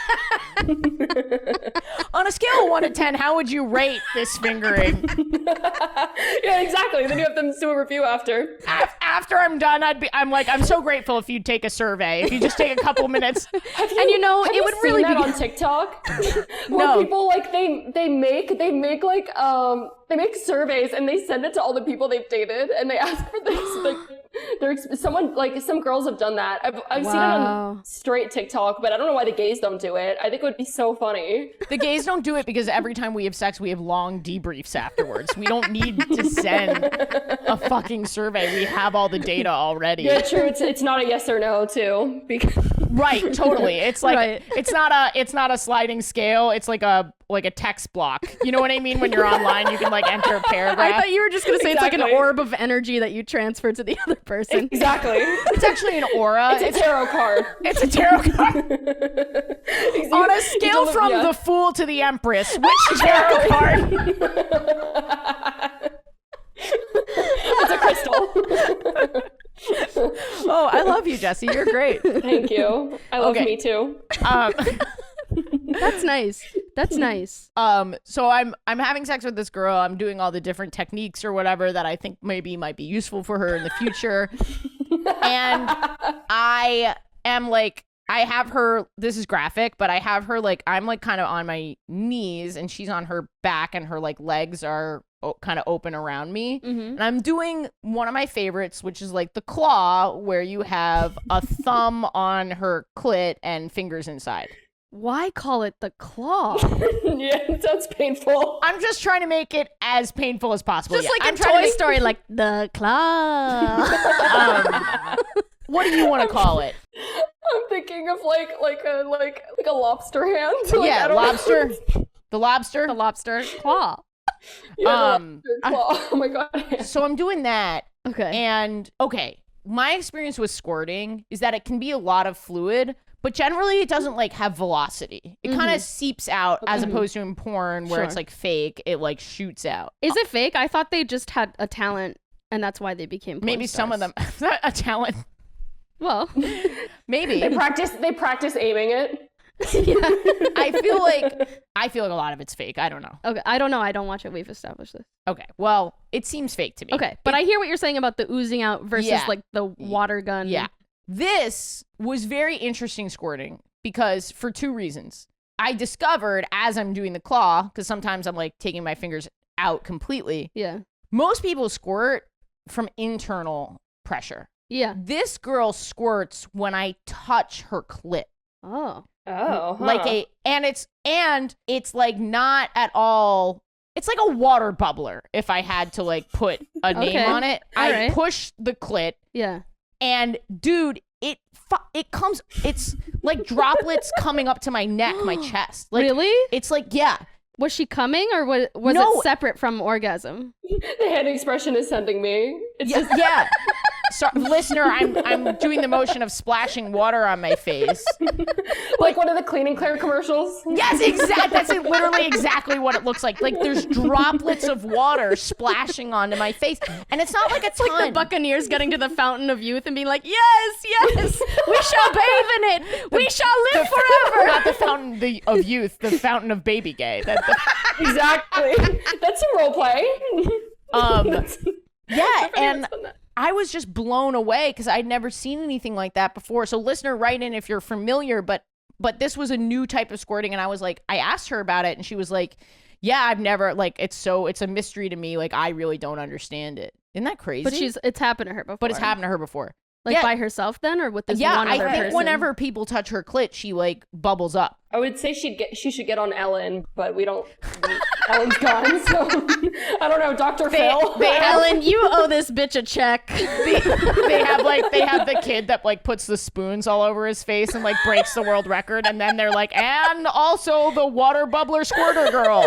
[SPEAKER 3] On a scale of 1 to 10, how would you rate this fingering?
[SPEAKER 1] Yeah, exactly. Then you have them do a review after.
[SPEAKER 3] After I'm done, I'm so grateful if you'd take a survey. If you just take a couple minutes.
[SPEAKER 1] Have
[SPEAKER 2] And you know,
[SPEAKER 1] have
[SPEAKER 2] it
[SPEAKER 1] you
[SPEAKER 2] would
[SPEAKER 1] seen
[SPEAKER 2] really
[SPEAKER 1] that
[SPEAKER 2] be
[SPEAKER 1] on TikTok.
[SPEAKER 3] No.
[SPEAKER 1] Where people like they make like they make surveys and they send it to all the people they've dated and they ask for this like some girls have done that. I've seen it
[SPEAKER 2] Wow.
[SPEAKER 1] on straight TikTok, but I don't know why the gays don't do it. I think it would be so funny.
[SPEAKER 3] The gays don't do it because every time we have sex, we have long debriefs afterwards. We don't need to send a fucking survey. We have all the data already.
[SPEAKER 1] Yeah, true. It's not a yes or no too. Because
[SPEAKER 3] Right, totally. It's like
[SPEAKER 2] Right.
[SPEAKER 3] it's not a sliding scale. It's like a text block. You know what I mean? When you're online, you can like enter a paragraph.
[SPEAKER 2] I thought you were just gonna say it's like an
[SPEAKER 1] Exactly.
[SPEAKER 2] orb of energy that you transfer to the other person.
[SPEAKER 1] exactly.
[SPEAKER 3] It's actually an aura.
[SPEAKER 1] It's a tarot card.
[SPEAKER 3] It's a tarot card. On a scale from the Fool to the Empress, which tarot card?
[SPEAKER 1] It's a crystal.
[SPEAKER 3] Oh, I love you, Jessie. You're great.
[SPEAKER 1] Thank you. I love
[SPEAKER 3] Okay.
[SPEAKER 1] me too.
[SPEAKER 2] That's nice. That's nice.
[SPEAKER 3] So I'm having sex with this girl. I'm doing all the different techniques or whatever that I think maybe might be useful for her in the future. And I am like, I have her, this is graphic, but I have her like, I'm like kind of on my knees and she's on her back and her like legs are kind of open around me.
[SPEAKER 2] Mm-hmm.
[SPEAKER 3] And I'm doing one of my favorites, which is like the claw, where you have a thumb on her clit and fingers inside.
[SPEAKER 2] Why call it the claw?
[SPEAKER 1] Yeah, it sounds painful.
[SPEAKER 3] I'm just trying to make it as painful as possible.
[SPEAKER 2] Just
[SPEAKER 3] Yeah,
[SPEAKER 2] like
[SPEAKER 3] I'm
[SPEAKER 2] a
[SPEAKER 3] trying to
[SPEAKER 2] Toy
[SPEAKER 3] make-
[SPEAKER 2] Story, like the claw.
[SPEAKER 3] What do you want to call it?
[SPEAKER 1] I'm thinking of like a lobster hand. Like,
[SPEAKER 3] Yeah,
[SPEAKER 1] I don't know.
[SPEAKER 3] lobster. The lobster.
[SPEAKER 2] The lobster claw.
[SPEAKER 1] Yeah, the claw. Oh my god.
[SPEAKER 3] So I'm doing that,
[SPEAKER 2] Okay.
[SPEAKER 3] and my experience with squirting is that it can be a lot of fluid, but generally it doesn't like have velocity. It kind of seeps out as opposed to in porn where it's
[SPEAKER 2] Sure.
[SPEAKER 3] like fake. It like shoots out.
[SPEAKER 2] Is it fake? I thought they just had a talent and that's why they became porn
[SPEAKER 3] Maybe some of
[SPEAKER 2] stars.
[SPEAKER 3] them a talent.
[SPEAKER 2] Well,
[SPEAKER 3] Maybe.
[SPEAKER 1] They practice aiming it.
[SPEAKER 2] yeah.
[SPEAKER 3] I feel like a lot of it's fake. I don't know.
[SPEAKER 2] Okay. I don't know. I don't watch it. We've established this.
[SPEAKER 3] Okay. Well, it seems fake to me.
[SPEAKER 2] Okay. But I hear what you're saying about the oozing out versus
[SPEAKER 3] Yeah.
[SPEAKER 2] like the water gun.
[SPEAKER 3] Yeah. This was very interesting squirting because for two reasons. I discovered as I'm doing the claw, because sometimes I'm like taking my fingers out completely.
[SPEAKER 2] Yeah.
[SPEAKER 3] Most people squirt from internal pressure.
[SPEAKER 2] Yeah.
[SPEAKER 3] This girl squirts when I touch her clit.
[SPEAKER 2] Oh.
[SPEAKER 1] Oh, huh.
[SPEAKER 3] Like and it's like not at all. It's like a water bubbler if I had to like put a name
[SPEAKER 2] Okay.
[SPEAKER 3] on it.
[SPEAKER 2] All
[SPEAKER 3] I
[SPEAKER 2] right.
[SPEAKER 3] push the clit.
[SPEAKER 2] Yeah.
[SPEAKER 3] And dude, it comes, it's like droplets coming up to my neck, my chest. Like,
[SPEAKER 2] Really?
[SPEAKER 3] It's like, yeah.
[SPEAKER 2] Was she coming or was
[SPEAKER 3] No.
[SPEAKER 2] it separate from orgasm?
[SPEAKER 1] the hand expression is sending me. It's
[SPEAKER 3] Yeah.
[SPEAKER 1] just
[SPEAKER 3] Yeah. So, listener, I'm doing the motion of splashing water on my face.
[SPEAKER 1] like one of the cleaning Claire commercials.
[SPEAKER 3] Yes, exactly. That's literally exactly what it looks like. Like there's droplets of water splashing onto my face, and it's not like a ton.
[SPEAKER 2] Like the Buccaneers getting to the fountain of youth and being like, yes, yes, we shall bathe in it. We shall live forever.
[SPEAKER 3] Not the fountain of youth, the fountain of baby gay.
[SPEAKER 1] Exactly. That's a role play.
[SPEAKER 3] Yeah, and I was just blown away because I'd never seen anything like that before. So listener, write in if you're familiar, but this was a new type of squirting, and I was like, I asked her about it, and she was like, yeah, I've never, like, it's a mystery to me. Like, I really don't understand it. Isn't that crazy?
[SPEAKER 2] But it's happened to her before.
[SPEAKER 3] But it's happened to her before.
[SPEAKER 2] Like
[SPEAKER 3] Yeah.
[SPEAKER 2] by herself then, or with this
[SPEAKER 3] Yeah,
[SPEAKER 2] one other
[SPEAKER 3] I think
[SPEAKER 2] person?
[SPEAKER 3] whenever people touch her clit, she like bubbles up.
[SPEAKER 1] I would say she should get on Ellen, but we don't. Ellen's gone, so I don't know. Dr. Phil.
[SPEAKER 2] Ellen, you owe this bitch a check.
[SPEAKER 3] They have the kid that like puts the spoons all over his face and like breaks the world record, and then they're like, and also the water bubbler squirter girl.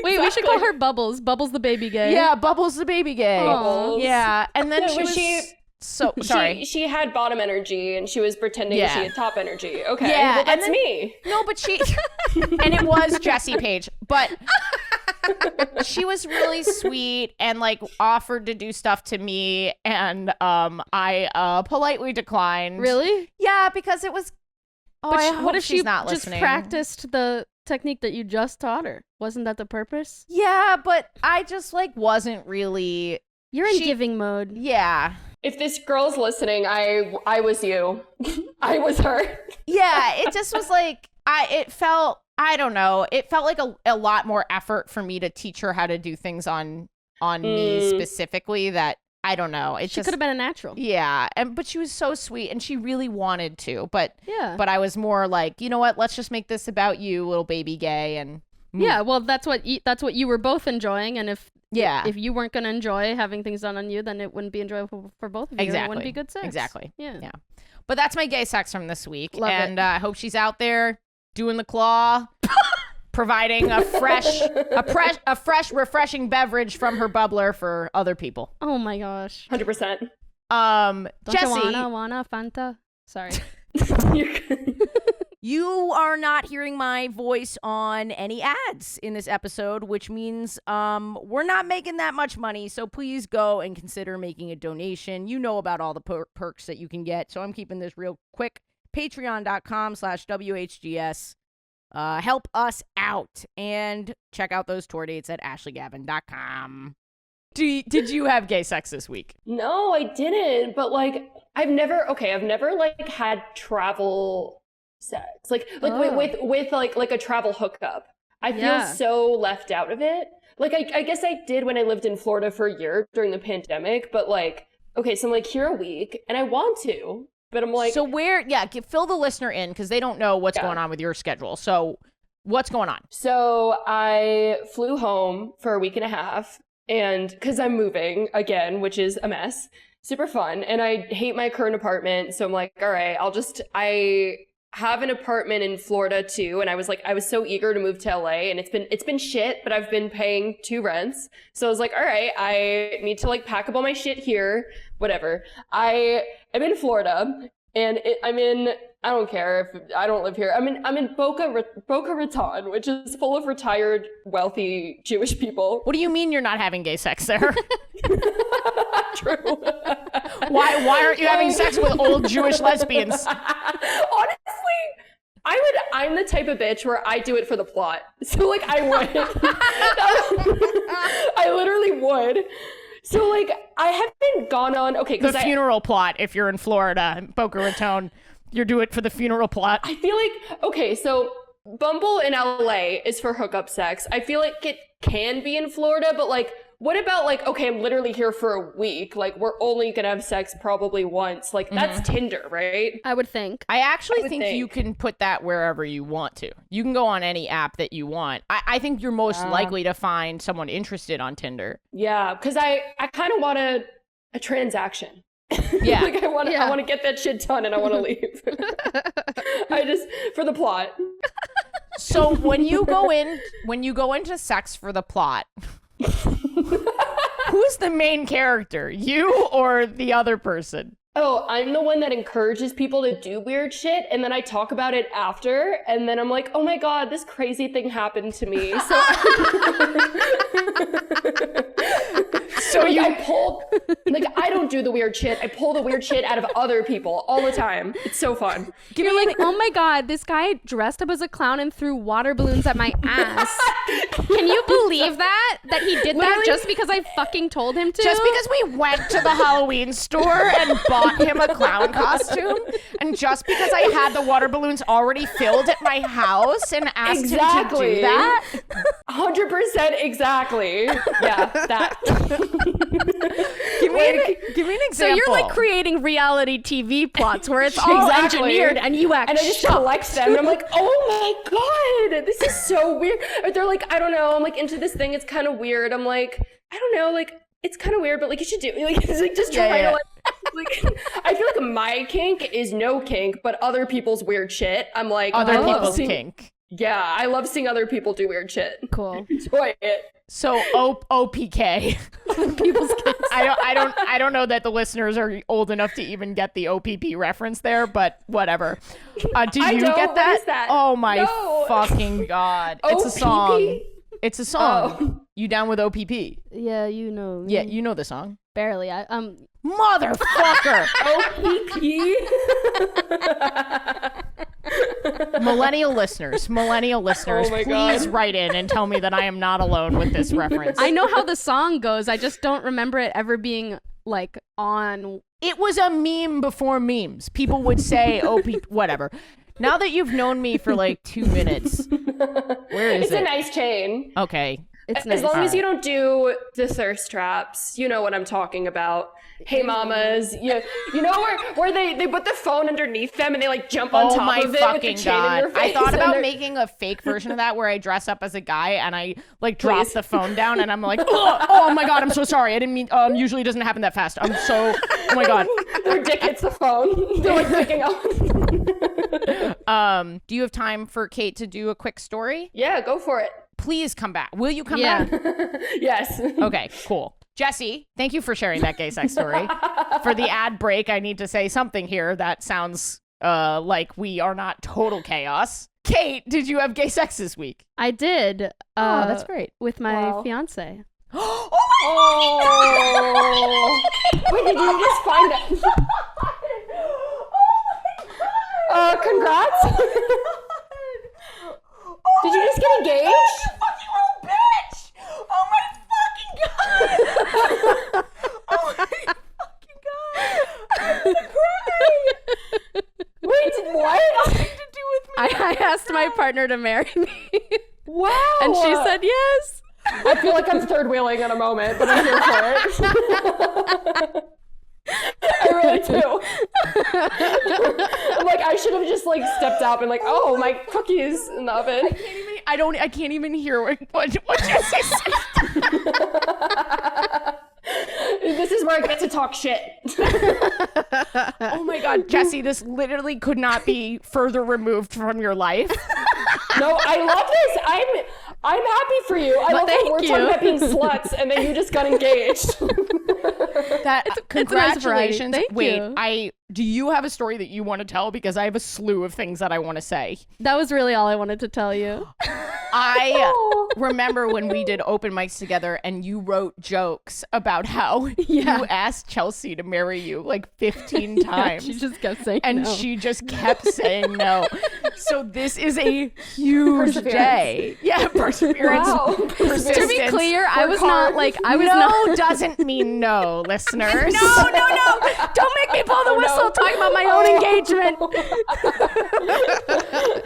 [SPEAKER 2] Wait, we should call her Bubbles. Bubbles the baby gay.
[SPEAKER 3] Yeah, Bubbles the baby gay.
[SPEAKER 1] Bubbles.
[SPEAKER 3] Yeah, and then
[SPEAKER 1] Yeah,
[SPEAKER 3] she was so sorry.
[SPEAKER 1] She had bottom energy and she was pretending she had top energy. Okay,
[SPEAKER 3] Yeah,
[SPEAKER 1] well, that's
[SPEAKER 3] and then-
[SPEAKER 1] me.
[SPEAKER 3] No, but she and it was Jessie Paege, but she was really sweet and like offered to do stuff to me, and I politely declined.
[SPEAKER 2] Really?
[SPEAKER 3] Yeah, because it was. Oh,
[SPEAKER 2] But
[SPEAKER 3] I
[SPEAKER 2] what
[SPEAKER 3] hope
[SPEAKER 2] if
[SPEAKER 3] she's
[SPEAKER 2] she
[SPEAKER 3] not
[SPEAKER 2] just
[SPEAKER 3] listening.
[SPEAKER 2] practiced the technique that you just taught her? Wasn't that the purpose?
[SPEAKER 3] Yeah, but I just like wasn't really.
[SPEAKER 2] You're in giving mode.
[SPEAKER 3] Yeah.
[SPEAKER 1] If this girl's listening, I was you. I was her.
[SPEAKER 3] Yeah, it just was like it felt, I don't know, it felt like a lot more effort for me to teach her how to do things on me specifically that I don't know. It
[SPEAKER 2] She
[SPEAKER 3] just
[SPEAKER 2] could have been a natural.
[SPEAKER 3] Yeah, but she was so sweet and she really wanted to, but
[SPEAKER 2] Yeah.
[SPEAKER 3] I was more like, you know what, let's just make this about you, little baby gay, and
[SPEAKER 2] Yeah, well, that's what you were both enjoying, and if you weren't going to enjoy having things done on you, then it wouldn't be enjoyable for both of you.
[SPEAKER 3] Exactly.
[SPEAKER 2] It wouldn't be good sex.
[SPEAKER 3] Exactly.
[SPEAKER 2] Yeah.
[SPEAKER 3] But that's my gay sex from this week.
[SPEAKER 2] Love
[SPEAKER 3] and
[SPEAKER 2] it.
[SPEAKER 3] I hope she's out there doing the claw, providing a fresh, refreshing beverage from her bubbler for other people.
[SPEAKER 2] Oh my gosh.
[SPEAKER 1] 100%.
[SPEAKER 2] Don't
[SPEAKER 3] Jesse,
[SPEAKER 2] you wanna Fanta? Sorry.
[SPEAKER 1] You're good.
[SPEAKER 3] you are not hearing my voice on any ads in this episode, which means we're not making that much money. So please go and consider making a donation. You know about all the perks that you can get. So I'm keeping this real quick. Patreon.com/WHGS. Help us out and check out those tour dates at ashleygavin.com. Did you have gay sex this week?
[SPEAKER 1] No, I didn't. But like, I've never like had travel sex. Like with like a travel hookup. I feel so left out of it. Like I guess I did when I lived in Florida for a year during the pandemic. But like, okay, so I'm like here a week and I want to, but I'm like,
[SPEAKER 3] so where? Yeah, fill the listener in because they don't know what's going on with your schedule. So what's going on?
[SPEAKER 1] So I flew home for a week and a half. And because I'm moving again, which is a mess, super fun. And I hate my current apartment. So I'm like, all right, I have an apartment in Florida too. And I was so eager to move to LA, and it's been shit, but I've been paying 2 rents. So I was like, all right, I need to like pack up all my shit here, whatever. I am in Florida, and I don't care if I don't live here. I'm in Boca Raton, which is full of retired, wealthy Jewish people.
[SPEAKER 3] What do you mean you're not having gay sex there?
[SPEAKER 1] True.
[SPEAKER 3] Why aren't you having sex with old Jewish lesbians?
[SPEAKER 1] Honestly, I'm the type of bitch where I do it for the plot. So like I would. I literally would. So like I haven't gone on
[SPEAKER 3] the funeral plot. If you're in Florida and Boca Raton, you do it for the funeral plot.
[SPEAKER 1] I feel like, okay, so Bumble in LA is for hookup sex. I feel like it can be in Florida, but like, what about like, okay, I'm literally here for a week. Like, we're only gonna have sex probably once. Like, that's Tinder, right?
[SPEAKER 2] I would think.
[SPEAKER 3] I actually think you can put that wherever you want to. You can go on any app that you want. I think you're most likely to find someone interested on Tinder.
[SPEAKER 1] Yeah, because I kind of want a transaction.
[SPEAKER 3] Yeah.
[SPEAKER 1] Like I want to get that shit done and I want to leave. I just for the plot.
[SPEAKER 3] So when you go into sex for the plot, who's the main character? You or the other person?
[SPEAKER 1] Oh, I'm the one that encourages people to do weird shit, and then I talk about it after, and then I'm like, oh my god, this crazy thing happened to me. So I don't do the weird shit. I pull the weird shit out of other people all the time. It's so fun.
[SPEAKER 2] You're like, oh my god, this guy dressed up as a clown and threw water balloons at my ass. Can you believe that? That he did that just because I fucking told him to?
[SPEAKER 3] Just because we went to the Halloween store and bought him a clown costume, and just because I had the water balloons already filled at my house and asked him to do that?
[SPEAKER 1] 100% exactly. Yeah, that.
[SPEAKER 3] Give me an example.
[SPEAKER 2] So you're like creating reality TV plots where it's all engineered and you act
[SPEAKER 1] and I just collect them and I'm like, oh my god, this is so weird. Or they're like, I don't know, I'm like into this thing, it's kind of weird. I'm like, I don't know, like it's kind of weird, but like you should do it. Like it's like just try to like I feel like my kink is no kink, but other people's weird shit. I'm like
[SPEAKER 3] other people's kink.
[SPEAKER 1] Yeah, I love seeing other people do weird shit.
[SPEAKER 2] Cool.
[SPEAKER 1] Enjoy it.
[SPEAKER 4] So OPK.
[SPEAKER 2] People's kids.
[SPEAKER 4] I don't know that the listeners are old enough to even get the OPP reference there, but whatever. Did you get
[SPEAKER 1] What
[SPEAKER 4] that?
[SPEAKER 1] is that?
[SPEAKER 4] Oh my
[SPEAKER 1] No.
[SPEAKER 4] fucking god! It's a
[SPEAKER 1] OPP?
[SPEAKER 4] song. It's a song.
[SPEAKER 1] Oh.
[SPEAKER 4] You down with OPP?
[SPEAKER 2] Yeah, you know.
[SPEAKER 4] Yeah, you know the song.
[SPEAKER 2] Barely.
[SPEAKER 4] Motherfucker!
[SPEAKER 1] OPP.
[SPEAKER 4] Millennial listeners,
[SPEAKER 1] Oh my
[SPEAKER 4] please
[SPEAKER 1] God.
[SPEAKER 4] write in and tell me that I am not alone with this reference.
[SPEAKER 2] I know how the song goes. I just don't remember it ever being like on.
[SPEAKER 4] It was a meme before memes. People would say OP, whatever. Now that you've known me for like 2 minutes, where is
[SPEAKER 1] It's
[SPEAKER 4] it?
[SPEAKER 1] a nice chain.
[SPEAKER 4] Okay.
[SPEAKER 2] It's nice.
[SPEAKER 1] As long as you don't do the thirst traps, you know what I'm talking about. Hey mamas, you know where they put the phone underneath them and they like jump on
[SPEAKER 4] Oh
[SPEAKER 1] top
[SPEAKER 4] my
[SPEAKER 1] of it with the
[SPEAKER 4] fucking
[SPEAKER 1] chain in
[SPEAKER 4] god!
[SPEAKER 1] your face.
[SPEAKER 4] I thought
[SPEAKER 1] and
[SPEAKER 4] about
[SPEAKER 1] they're-
[SPEAKER 4] making a fake version of that where I dress up as a guy and I like drop
[SPEAKER 1] Please.
[SPEAKER 4] the phone down and I'm like, oh my god, I'm so sorry. I didn't mean. Usually it doesn't happen that fast. Oh my god.
[SPEAKER 1] their dick hits the phone. They're like picking up.
[SPEAKER 4] Do you have time for Kate to do a quick story?
[SPEAKER 1] Yeah, go for it.
[SPEAKER 4] Please come back. Will you come
[SPEAKER 2] Yeah.
[SPEAKER 4] back?
[SPEAKER 1] Yes.
[SPEAKER 4] Okay, cool. Jesse, thank you for sharing that gay sex story. For the ad break, I need to say something here that sounds like we are not total chaos. Kate, did you have gay sex this week?
[SPEAKER 2] I did.
[SPEAKER 4] Oh, that's great.
[SPEAKER 2] With my
[SPEAKER 1] Wow.
[SPEAKER 2] fiance.
[SPEAKER 4] Oh
[SPEAKER 1] Oh. Wait, did you just find it? Congrats. Did you just get engaged?
[SPEAKER 4] Oh my fucking god! Oh my fucking god! I'm gonna cry!
[SPEAKER 1] Wait, what?
[SPEAKER 4] Nothing to do with me.
[SPEAKER 2] I asked my partner to marry me,
[SPEAKER 1] Wow.
[SPEAKER 2] and she said yes.
[SPEAKER 1] I feel like I'm third wheeling in a moment, but I'm here for it. I really do. I'm like, I should have just like stepped out and like, oh, my cookies in the oven.
[SPEAKER 4] I can't even hear what Jesse said.
[SPEAKER 1] This is where I get to talk shit.
[SPEAKER 4] Oh my god, Jesse, this literally could not be further removed from your life.
[SPEAKER 1] No, I love this. I'm happy for you. I love that
[SPEAKER 2] thank
[SPEAKER 1] we're talking
[SPEAKER 2] you.
[SPEAKER 1] about being sluts and then you just got engaged.
[SPEAKER 4] That
[SPEAKER 2] it's a nice variety.
[SPEAKER 4] congratulations.
[SPEAKER 2] Thank
[SPEAKER 4] Wait,
[SPEAKER 2] you.
[SPEAKER 4] do you have a story that you want to tell? Because I have a slew of things that I want to say.
[SPEAKER 2] That was really all I wanted to tell you.
[SPEAKER 4] I remember when we did open mics together and you wrote jokes about how you asked Chelsea to marry you like 15 times.
[SPEAKER 2] She just kept saying
[SPEAKER 4] and
[SPEAKER 2] no.
[SPEAKER 4] she just kept saying no. So this is a huge day. Yeah, perseverance.
[SPEAKER 1] Wow.
[SPEAKER 4] Persistence.
[SPEAKER 2] To be clear, I was
[SPEAKER 1] Work
[SPEAKER 2] not
[SPEAKER 1] hard.
[SPEAKER 2] like I was
[SPEAKER 4] no
[SPEAKER 2] not.
[SPEAKER 4] doesn't mean no, listeners.
[SPEAKER 2] No! Don't make me blow the whistle talking about my own engagement.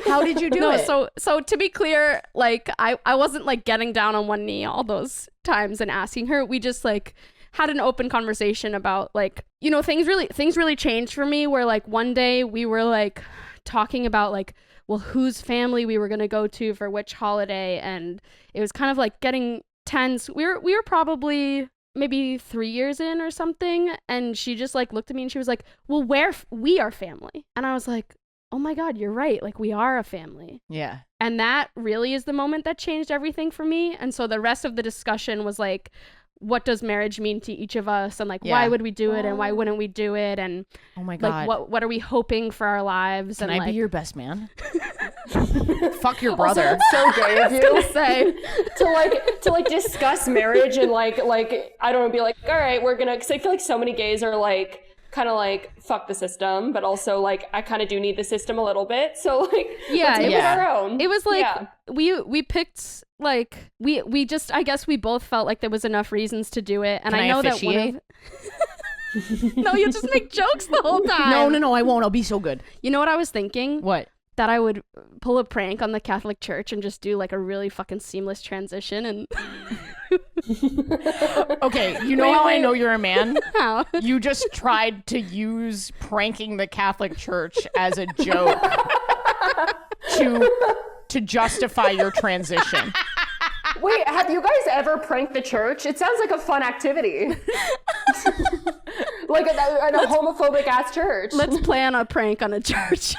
[SPEAKER 4] How did you do
[SPEAKER 2] No,
[SPEAKER 4] it?
[SPEAKER 2] so to be clear, like I wasn't like getting down on one knee all those times and asking her. We just like had an open conversation about like, you know, things really changed for me where like one day we were like talking about like, well, whose family we were going to go to for which holiday, and it was kind of like getting tense. We were probably maybe 3 years in or something, and she just like looked at me and she was like, well, we are family. And I was like, oh my god, you're right, like we are a family.
[SPEAKER 4] Yeah.
[SPEAKER 2] And that really is the moment that changed everything for me. And so the rest of the discussion was like, what does marriage mean to each of us, and like why would we do it and why wouldn't we do it, and
[SPEAKER 4] Oh my god.
[SPEAKER 2] like what are we hoping for our lives?
[SPEAKER 4] Can
[SPEAKER 2] and
[SPEAKER 4] I
[SPEAKER 2] like,
[SPEAKER 4] be your best man? Fuck your brother.
[SPEAKER 1] So gay of you
[SPEAKER 2] gonna say
[SPEAKER 1] to like discuss marriage and like I don't know, be like, all right, we're gonna, because I feel like so many gays are like kind of like fuck the system, but also like I kind of do need the system a little bit, so like let's make it our own.
[SPEAKER 2] It was like
[SPEAKER 1] Yeah.
[SPEAKER 2] we picked like we just, I guess we both felt like there was enough reasons to do it, and
[SPEAKER 4] Can I
[SPEAKER 2] know that
[SPEAKER 4] officiate?
[SPEAKER 2] one of no, you just make jokes the whole time.
[SPEAKER 4] No, I won't. I'll be so good.
[SPEAKER 2] You know what I was thinking?
[SPEAKER 4] What?
[SPEAKER 2] That I would pull a prank on the Catholic Church and just do like a really fucking seamless transition. And
[SPEAKER 4] Okay, you know how I know you're a man?
[SPEAKER 2] how?
[SPEAKER 4] You just tried to use pranking the Catholic Church as a joke to justify your transition.
[SPEAKER 1] Wait, have you guys ever pranked the church? It sounds like a fun activity. Like a homophobic ass church.
[SPEAKER 2] Let's plan a prank on a church.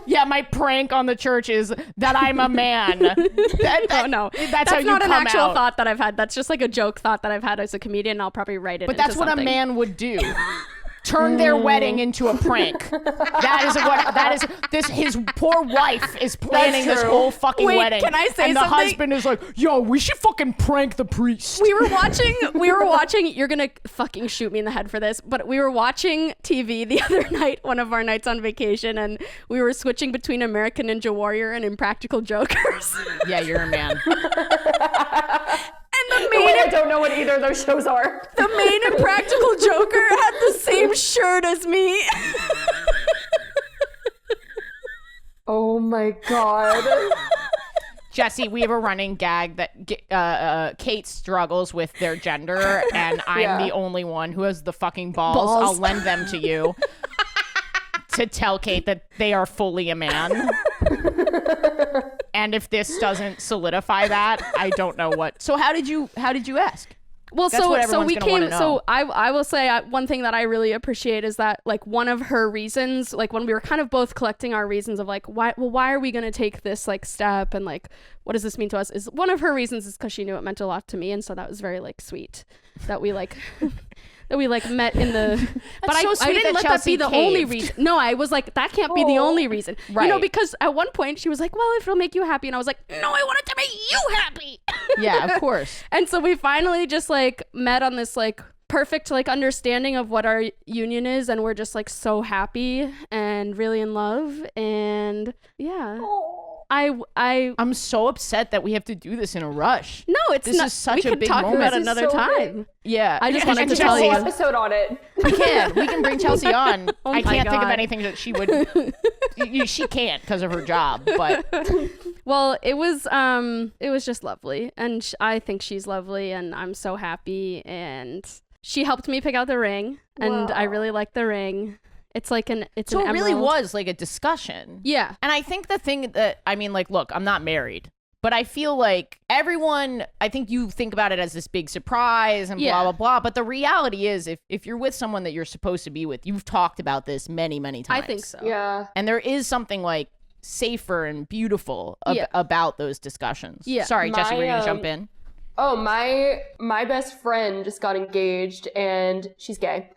[SPEAKER 4] Yeah, my prank on the church is that I'm a man.
[SPEAKER 2] No.
[SPEAKER 4] That's how you
[SPEAKER 2] not an
[SPEAKER 4] come
[SPEAKER 2] actual
[SPEAKER 4] out.
[SPEAKER 2] thought that I've had. That's just like a joke thought that I've had as a comedian. I'll probably write it.
[SPEAKER 4] But that's
[SPEAKER 2] into
[SPEAKER 4] what
[SPEAKER 2] something.
[SPEAKER 4] a man would do. Turn their wedding into a prank. That is this. His poor wife is planning this whole fucking
[SPEAKER 2] Wait,
[SPEAKER 4] wedding.
[SPEAKER 2] can I say
[SPEAKER 4] and the
[SPEAKER 2] something?
[SPEAKER 4] husband is like, "Yo, we should fucking prank the priest."
[SPEAKER 2] We were watching, you're gonna fucking shoot me in the head for this, but we were watching TV the other night, one of our nights on vacation, and we were switching between American Ninja Warrior and Impractical Jokers.
[SPEAKER 4] Yeah, you're a man.
[SPEAKER 2] And
[SPEAKER 1] I don't know what either of those shows are.
[SPEAKER 2] the main Impractical Joker had the same shirt as me.
[SPEAKER 1] Oh my god.
[SPEAKER 4] Jesse, we have a running gag that Kate struggles with their gender, and I'm the only one who has the fucking balls. I'll lend them to you to tell Kate that they are fully a man. And if this doesn't solidify that, I don't know what. So how did you ask?
[SPEAKER 2] Well,
[SPEAKER 4] That's what everyone's
[SPEAKER 2] we
[SPEAKER 4] gonna wanna
[SPEAKER 2] came.
[SPEAKER 4] know.
[SPEAKER 2] So I will say one thing that I really appreciate is that like one of her reasons, like when we were kind of both collecting our reasons of like why are we gonna take this like step and like what does this mean to us, is one of her reasons is because she knew it meant a lot to me, and so that was very like sweet that we like that we like met in the. But
[SPEAKER 4] so
[SPEAKER 2] I
[SPEAKER 4] sweet
[SPEAKER 2] didn't
[SPEAKER 4] that
[SPEAKER 2] let that be
[SPEAKER 4] Chelsea
[SPEAKER 2] the only
[SPEAKER 4] caved.
[SPEAKER 2] reason. No, I was like that can't be the only reason.
[SPEAKER 4] Right.
[SPEAKER 2] You know, because at one point she was like, well, if it'll make you happy, and I was like, no, I want it to make you happy.
[SPEAKER 4] Yeah, of course.
[SPEAKER 2] And so we finally just like met on this like perfect like understanding of what our union is, and we're just like so happy and really in love, and yeah.
[SPEAKER 4] I'm so upset that we have to do this in a rush.
[SPEAKER 2] No, it's
[SPEAKER 4] This
[SPEAKER 2] not.
[SPEAKER 4] is such
[SPEAKER 2] we
[SPEAKER 4] a
[SPEAKER 2] could
[SPEAKER 4] big
[SPEAKER 2] talk
[SPEAKER 4] moment.
[SPEAKER 2] about
[SPEAKER 1] This is
[SPEAKER 2] another
[SPEAKER 1] so
[SPEAKER 2] time.
[SPEAKER 4] Yeah.
[SPEAKER 2] I just wanted to
[SPEAKER 1] Just
[SPEAKER 2] tell
[SPEAKER 1] a whole
[SPEAKER 2] you.
[SPEAKER 1] episode on it.
[SPEAKER 4] We can bring Chelsea on.
[SPEAKER 2] Oh
[SPEAKER 4] I
[SPEAKER 2] my
[SPEAKER 4] can't think of
[SPEAKER 2] God.
[SPEAKER 4] anything that she would. She can't because of her job, but
[SPEAKER 2] Well, it was just lovely, and I think she's lovely, and I'm so happy. And she helped me pick out the ring, and I
[SPEAKER 1] Wow.
[SPEAKER 2] really like the ring. It's like it's
[SPEAKER 4] so
[SPEAKER 2] an
[SPEAKER 4] it really
[SPEAKER 2] emerald.
[SPEAKER 4] was like a discussion.
[SPEAKER 2] Yeah.
[SPEAKER 4] And I think the thing that, I mean, like, look, I'm not married, but I feel like everyone, I think you think about it as this big surprise and
[SPEAKER 2] Yeah.
[SPEAKER 4] blah, blah, blah. But the reality is, if you're with someone that you're supposed to be with, you've talked about this many, many times.
[SPEAKER 2] I think so.
[SPEAKER 1] Yeah.
[SPEAKER 4] And there is something like safer and beautiful
[SPEAKER 2] Yeah.
[SPEAKER 4] about those discussions.
[SPEAKER 2] Yeah.
[SPEAKER 4] Sorry, Jesse, were you going to
[SPEAKER 1] My,
[SPEAKER 4] jump in?
[SPEAKER 1] Oh, my best friend just got engaged, and she's gay.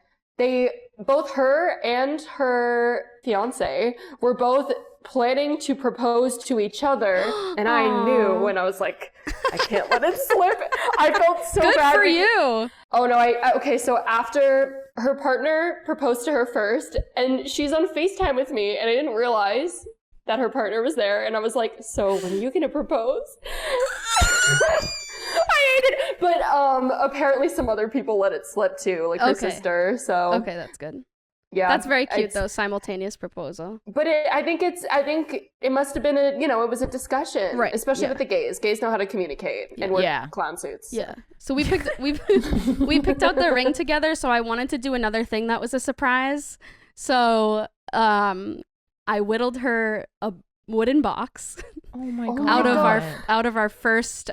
[SPEAKER 1] Both her and her fiance were both planning to propose to each other, and I knew when I was like, I can't let it slip. I felt so
[SPEAKER 2] Good
[SPEAKER 1] bad.
[SPEAKER 2] for you.
[SPEAKER 1] Oh no, okay, so after her partner proposed to her first, and she's on FaceTime with me, and I didn't realize that her partner was there, and I was like, so when are you gonna propose? I hate it. But apparently some other people let it slip too, like her
[SPEAKER 2] Okay.
[SPEAKER 1] sister. So
[SPEAKER 2] Okay, that's good.
[SPEAKER 1] yeah.
[SPEAKER 2] That's very cute
[SPEAKER 1] it's-
[SPEAKER 2] though. Simultaneous proposal.
[SPEAKER 1] But I think it must have been it was a discussion.
[SPEAKER 2] Right,
[SPEAKER 1] Especially
[SPEAKER 2] yeah.
[SPEAKER 1] with the gays. Gays know how to communicate and wear
[SPEAKER 4] Yeah.
[SPEAKER 1] clown suits.
[SPEAKER 2] Yeah. So we picked we picked out the ring together, so I wanted to do another thing that was a surprise. So I whittled her a wooden box
[SPEAKER 4] Oh my
[SPEAKER 1] Oh
[SPEAKER 4] God.
[SPEAKER 1] my
[SPEAKER 2] out of our first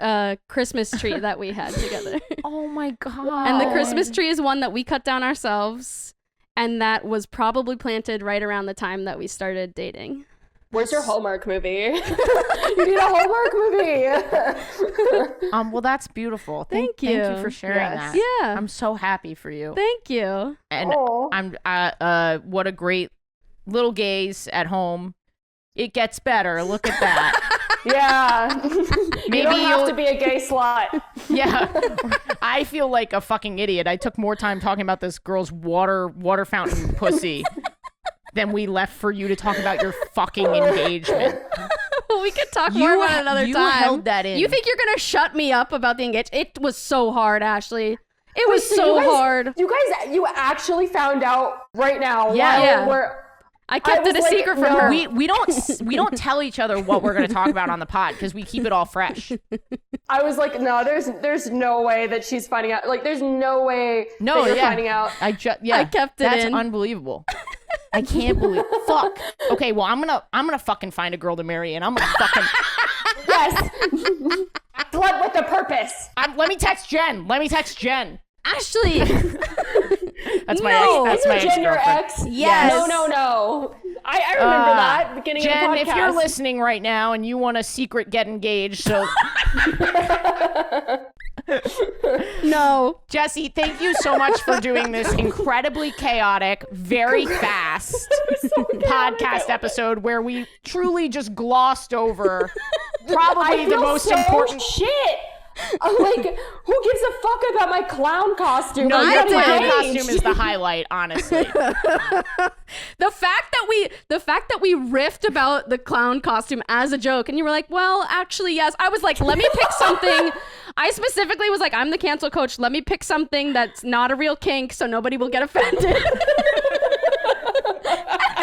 [SPEAKER 2] Christmas tree that we had together.
[SPEAKER 4] Oh my God.
[SPEAKER 2] And the Christmas tree is one that we cut down ourselves, and that was probably planted right around the time that we started dating.
[SPEAKER 1] Where's your Hallmark movie? You need a Hallmark movie.
[SPEAKER 4] Well, that's beautiful.
[SPEAKER 2] Thank
[SPEAKER 4] Thank you
[SPEAKER 2] you.
[SPEAKER 4] for sharing
[SPEAKER 1] Yes.
[SPEAKER 4] that.
[SPEAKER 2] Yeah.
[SPEAKER 4] I'm so happy for you.
[SPEAKER 2] Thank you.
[SPEAKER 4] And
[SPEAKER 1] Aw.
[SPEAKER 4] I'm what a great little gays at home. It gets better. Look at that.
[SPEAKER 1] Yeah.
[SPEAKER 4] Maybe
[SPEAKER 1] you don't have
[SPEAKER 4] you'll-
[SPEAKER 1] to be a gay slut.
[SPEAKER 4] Yeah. I feel like a fucking idiot. I took more time talking about this girl's water fountain pussy than we left for you to talk about your fucking engagement.
[SPEAKER 2] Well, we could talk more about it another
[SPEAKER 4] you
[SPEAKER 2] time.
[SPEAKER 4] held that in.
[SPEAKER 2] You think you're gonna shut me up about the engagement? It was so hard, Ashley. It was
[SPEAKER 1] So
[SPEAKER 2] so
[SPEAKER 1] you guys-
[SPEAKER 2] hard.
[SPEAKER 1] You actually found out right now.
[SPEAKER 4] Yeah.
[SPEAKER 1] while
[SPEAKER 2] Yeah.
[SPEAKER 1] we're-
[SPEAKER 2] I kept
[SPEAKER 1] was
[SPEAKER 2] it a
[SPEAKER 1] like,
[SPEAKER 2] secret from
[SPEAKER 1] no.
[SPEAKER 2] her.
[SPEAKER 4] we don't tell each other what we're going to talk about on the pod because we keep it all fresh.
[SPEAKER 1] I was like, no, there's no way that she's finding out. Like, there's no way
[SPEAKER 4] No,
[SPEAKER 1] that you're
[SPEAKER 4] yeah.
[SPEAKER 1] finding out.
[SPEAKER 4] I kept it
[SPEAKER 2] That's
[SPEAKER 4] in. Unbelievable. I can't believe. Fuck. Okay, well, I'm gonna fucking find a girl to marry, and I'm gonna fucking.
[SPEAKER 1] Yes. Slut with a purpose.
[SPEAKER 4] Let me text Jen.
[SPEAKER 2] Ashley.
[SPEAKER 4] That's my
[SPEAKER 2] No.
[SPEAKER 4] ex. That's
[SPEAKER 1] Is
[SPEAKER 4] my
[SPEAKER 1] your gender
[SPEAKER 4] ex-girlfriend.
[SPEAKER 1] X?
[SPEAKER 2] Yes.
[SPEAKER 1] No. I remember that beginning
[SPEAKER 4] Jen,
[SPEAKER 1] of the podcast.
[SPEAKER 4] if you're listening right now and you want a secret get engaged, so
[SPEAKER 2] No.
[SPEAKER 4] Jessie, thank you so much for doing this incredibly chaotic, very fast podcast episode where we truly just glossed over probably
[SPEAKER 1] I
[SPEAKER 4] the
[SPEAKER 1] feel
[SPEAKER 4] most
[SPEAKER 1] so
[SPEAKER 4] important
[SPEAKER 1] shit. I'm like, who gives a fuck about my clown costume?
[SPEAKER 4] No,
[SPEAKER 1] I'm
[SPEAKER 4] your
[SPEAKER 1] getting
[SPEAKER 4] clown
[SPEAKER 1] engaged.
[SPEAKER 4] costume is the highlight, honestly.
[SPEAKER 2] The fact that we riffed about the clown costume as a joke, and you were like, well, actually, yes. I was like, let me pick something. I specifically was like, I'm the cancel coach. Let me pick something that's not a real kink so nobody will get offended.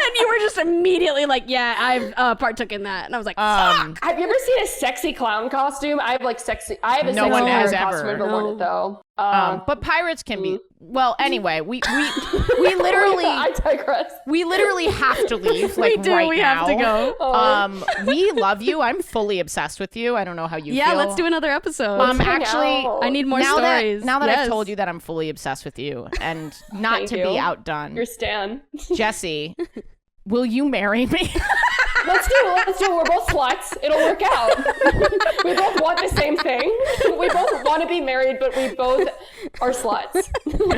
[SPEAKER 2] And you were just immediately like, yeah, I've partook in that. And I was like, fuck.
[SPEAKER 1] Have you ever seen a sexy clown costume? I have a
[SPEAKER 4] No
[SPEAKER 1] sexy
[SPEAKER 4] one
[SPEAKER 1] clown
[SPEAKER 4] has
[SPEAKER 1] costume.
[SPEAKER 4] ever.
[SPEAKER 1] I've never worn it though.
[SPEAKER 4] But pirates can be. Well, anyway, we literally
[SPEAKER 1] I digress.
[SPEAKER 4] we literally have to leave. Like
[SPEAKER 2] We do.
[SPEAKER 4] right
[SPEAKER 2] We
[SPEAKER 4] now.
[SPEAKER 2] have to go.
[SPEAKER 4] We love you. I'm fully obsessed with you. I don't know how you
[SPEAKER 2] Yeah,
[SPEAKER 4] feel.
[SPEAKER 2] let's do another episode.
[SPEAKER 1] hang
[SPEAKER 2] Actually,
[SPEAKER 1] out.
[SPEAKER 2] I need more
[SPEAKER 4] now
[SPEAKER 2] stories.
[SPEAKER 4] That
[SPEAKER 2] Yes.
[SPEAKER 4] I've told you that I'm fully obsessed with you, and not
[SPEAKER 1] Thank
[SPEAKER 4] to
[SPEAKER 1] you.
[SPEAKER 4] be outdone,
[SPEAKER 1] Your stan.
[SPEAKER 4] Jessie, will you marry me?
[SPEAKER 1] Let's do it. We're both sluts. It'll work out. We both want the same thing. We both want to be married, but we both are sluts.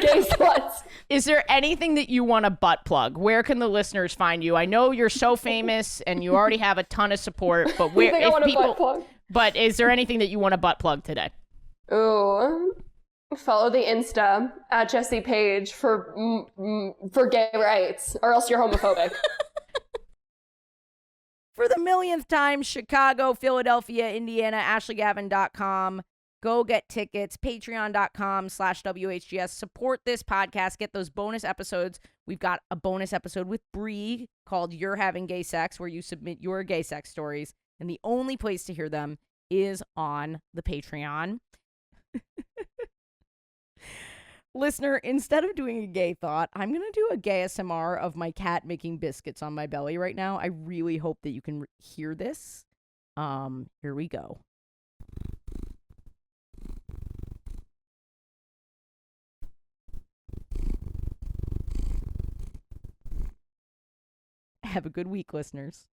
[SPEAKER 1] Gay sluts.
[SPEAKER 4] Is there anything that you want to butt plug? Where can the listeners find you? I know you're so famous and you already have a ton of support, but where
[SPEAKER 1] Think I
[SPEAKER 4] if
[SPEAKER 1] want to
[SPEAKER 4] people
[SPEAKER 1] butt plug.
[SPEAKER 4] But is there anything that you want to butt plug today?
[SPEAKER 1] Ooh. Follow the Insta at Jessie Paege for gay rights, or else you're homophobic.
[SPEAKER 3] For the millionth time, Chicago, Philadelphia, Indiana, AshleyGavin.com. Go get tickets, patreon.com/WHGS. Support this podcast. Get those bonus episodes. We've got a bonus episode with Bree called You're Having Gay Sex, where you submit your gay sex stories. And the only place to hear them is on the Patreon. Listener, instead of doing a gay thought, I'm going to do a gay ASMR of my cat making biscuits on my belly right now. I really hope that you can hear this. Here we go. Have a good week, listeners.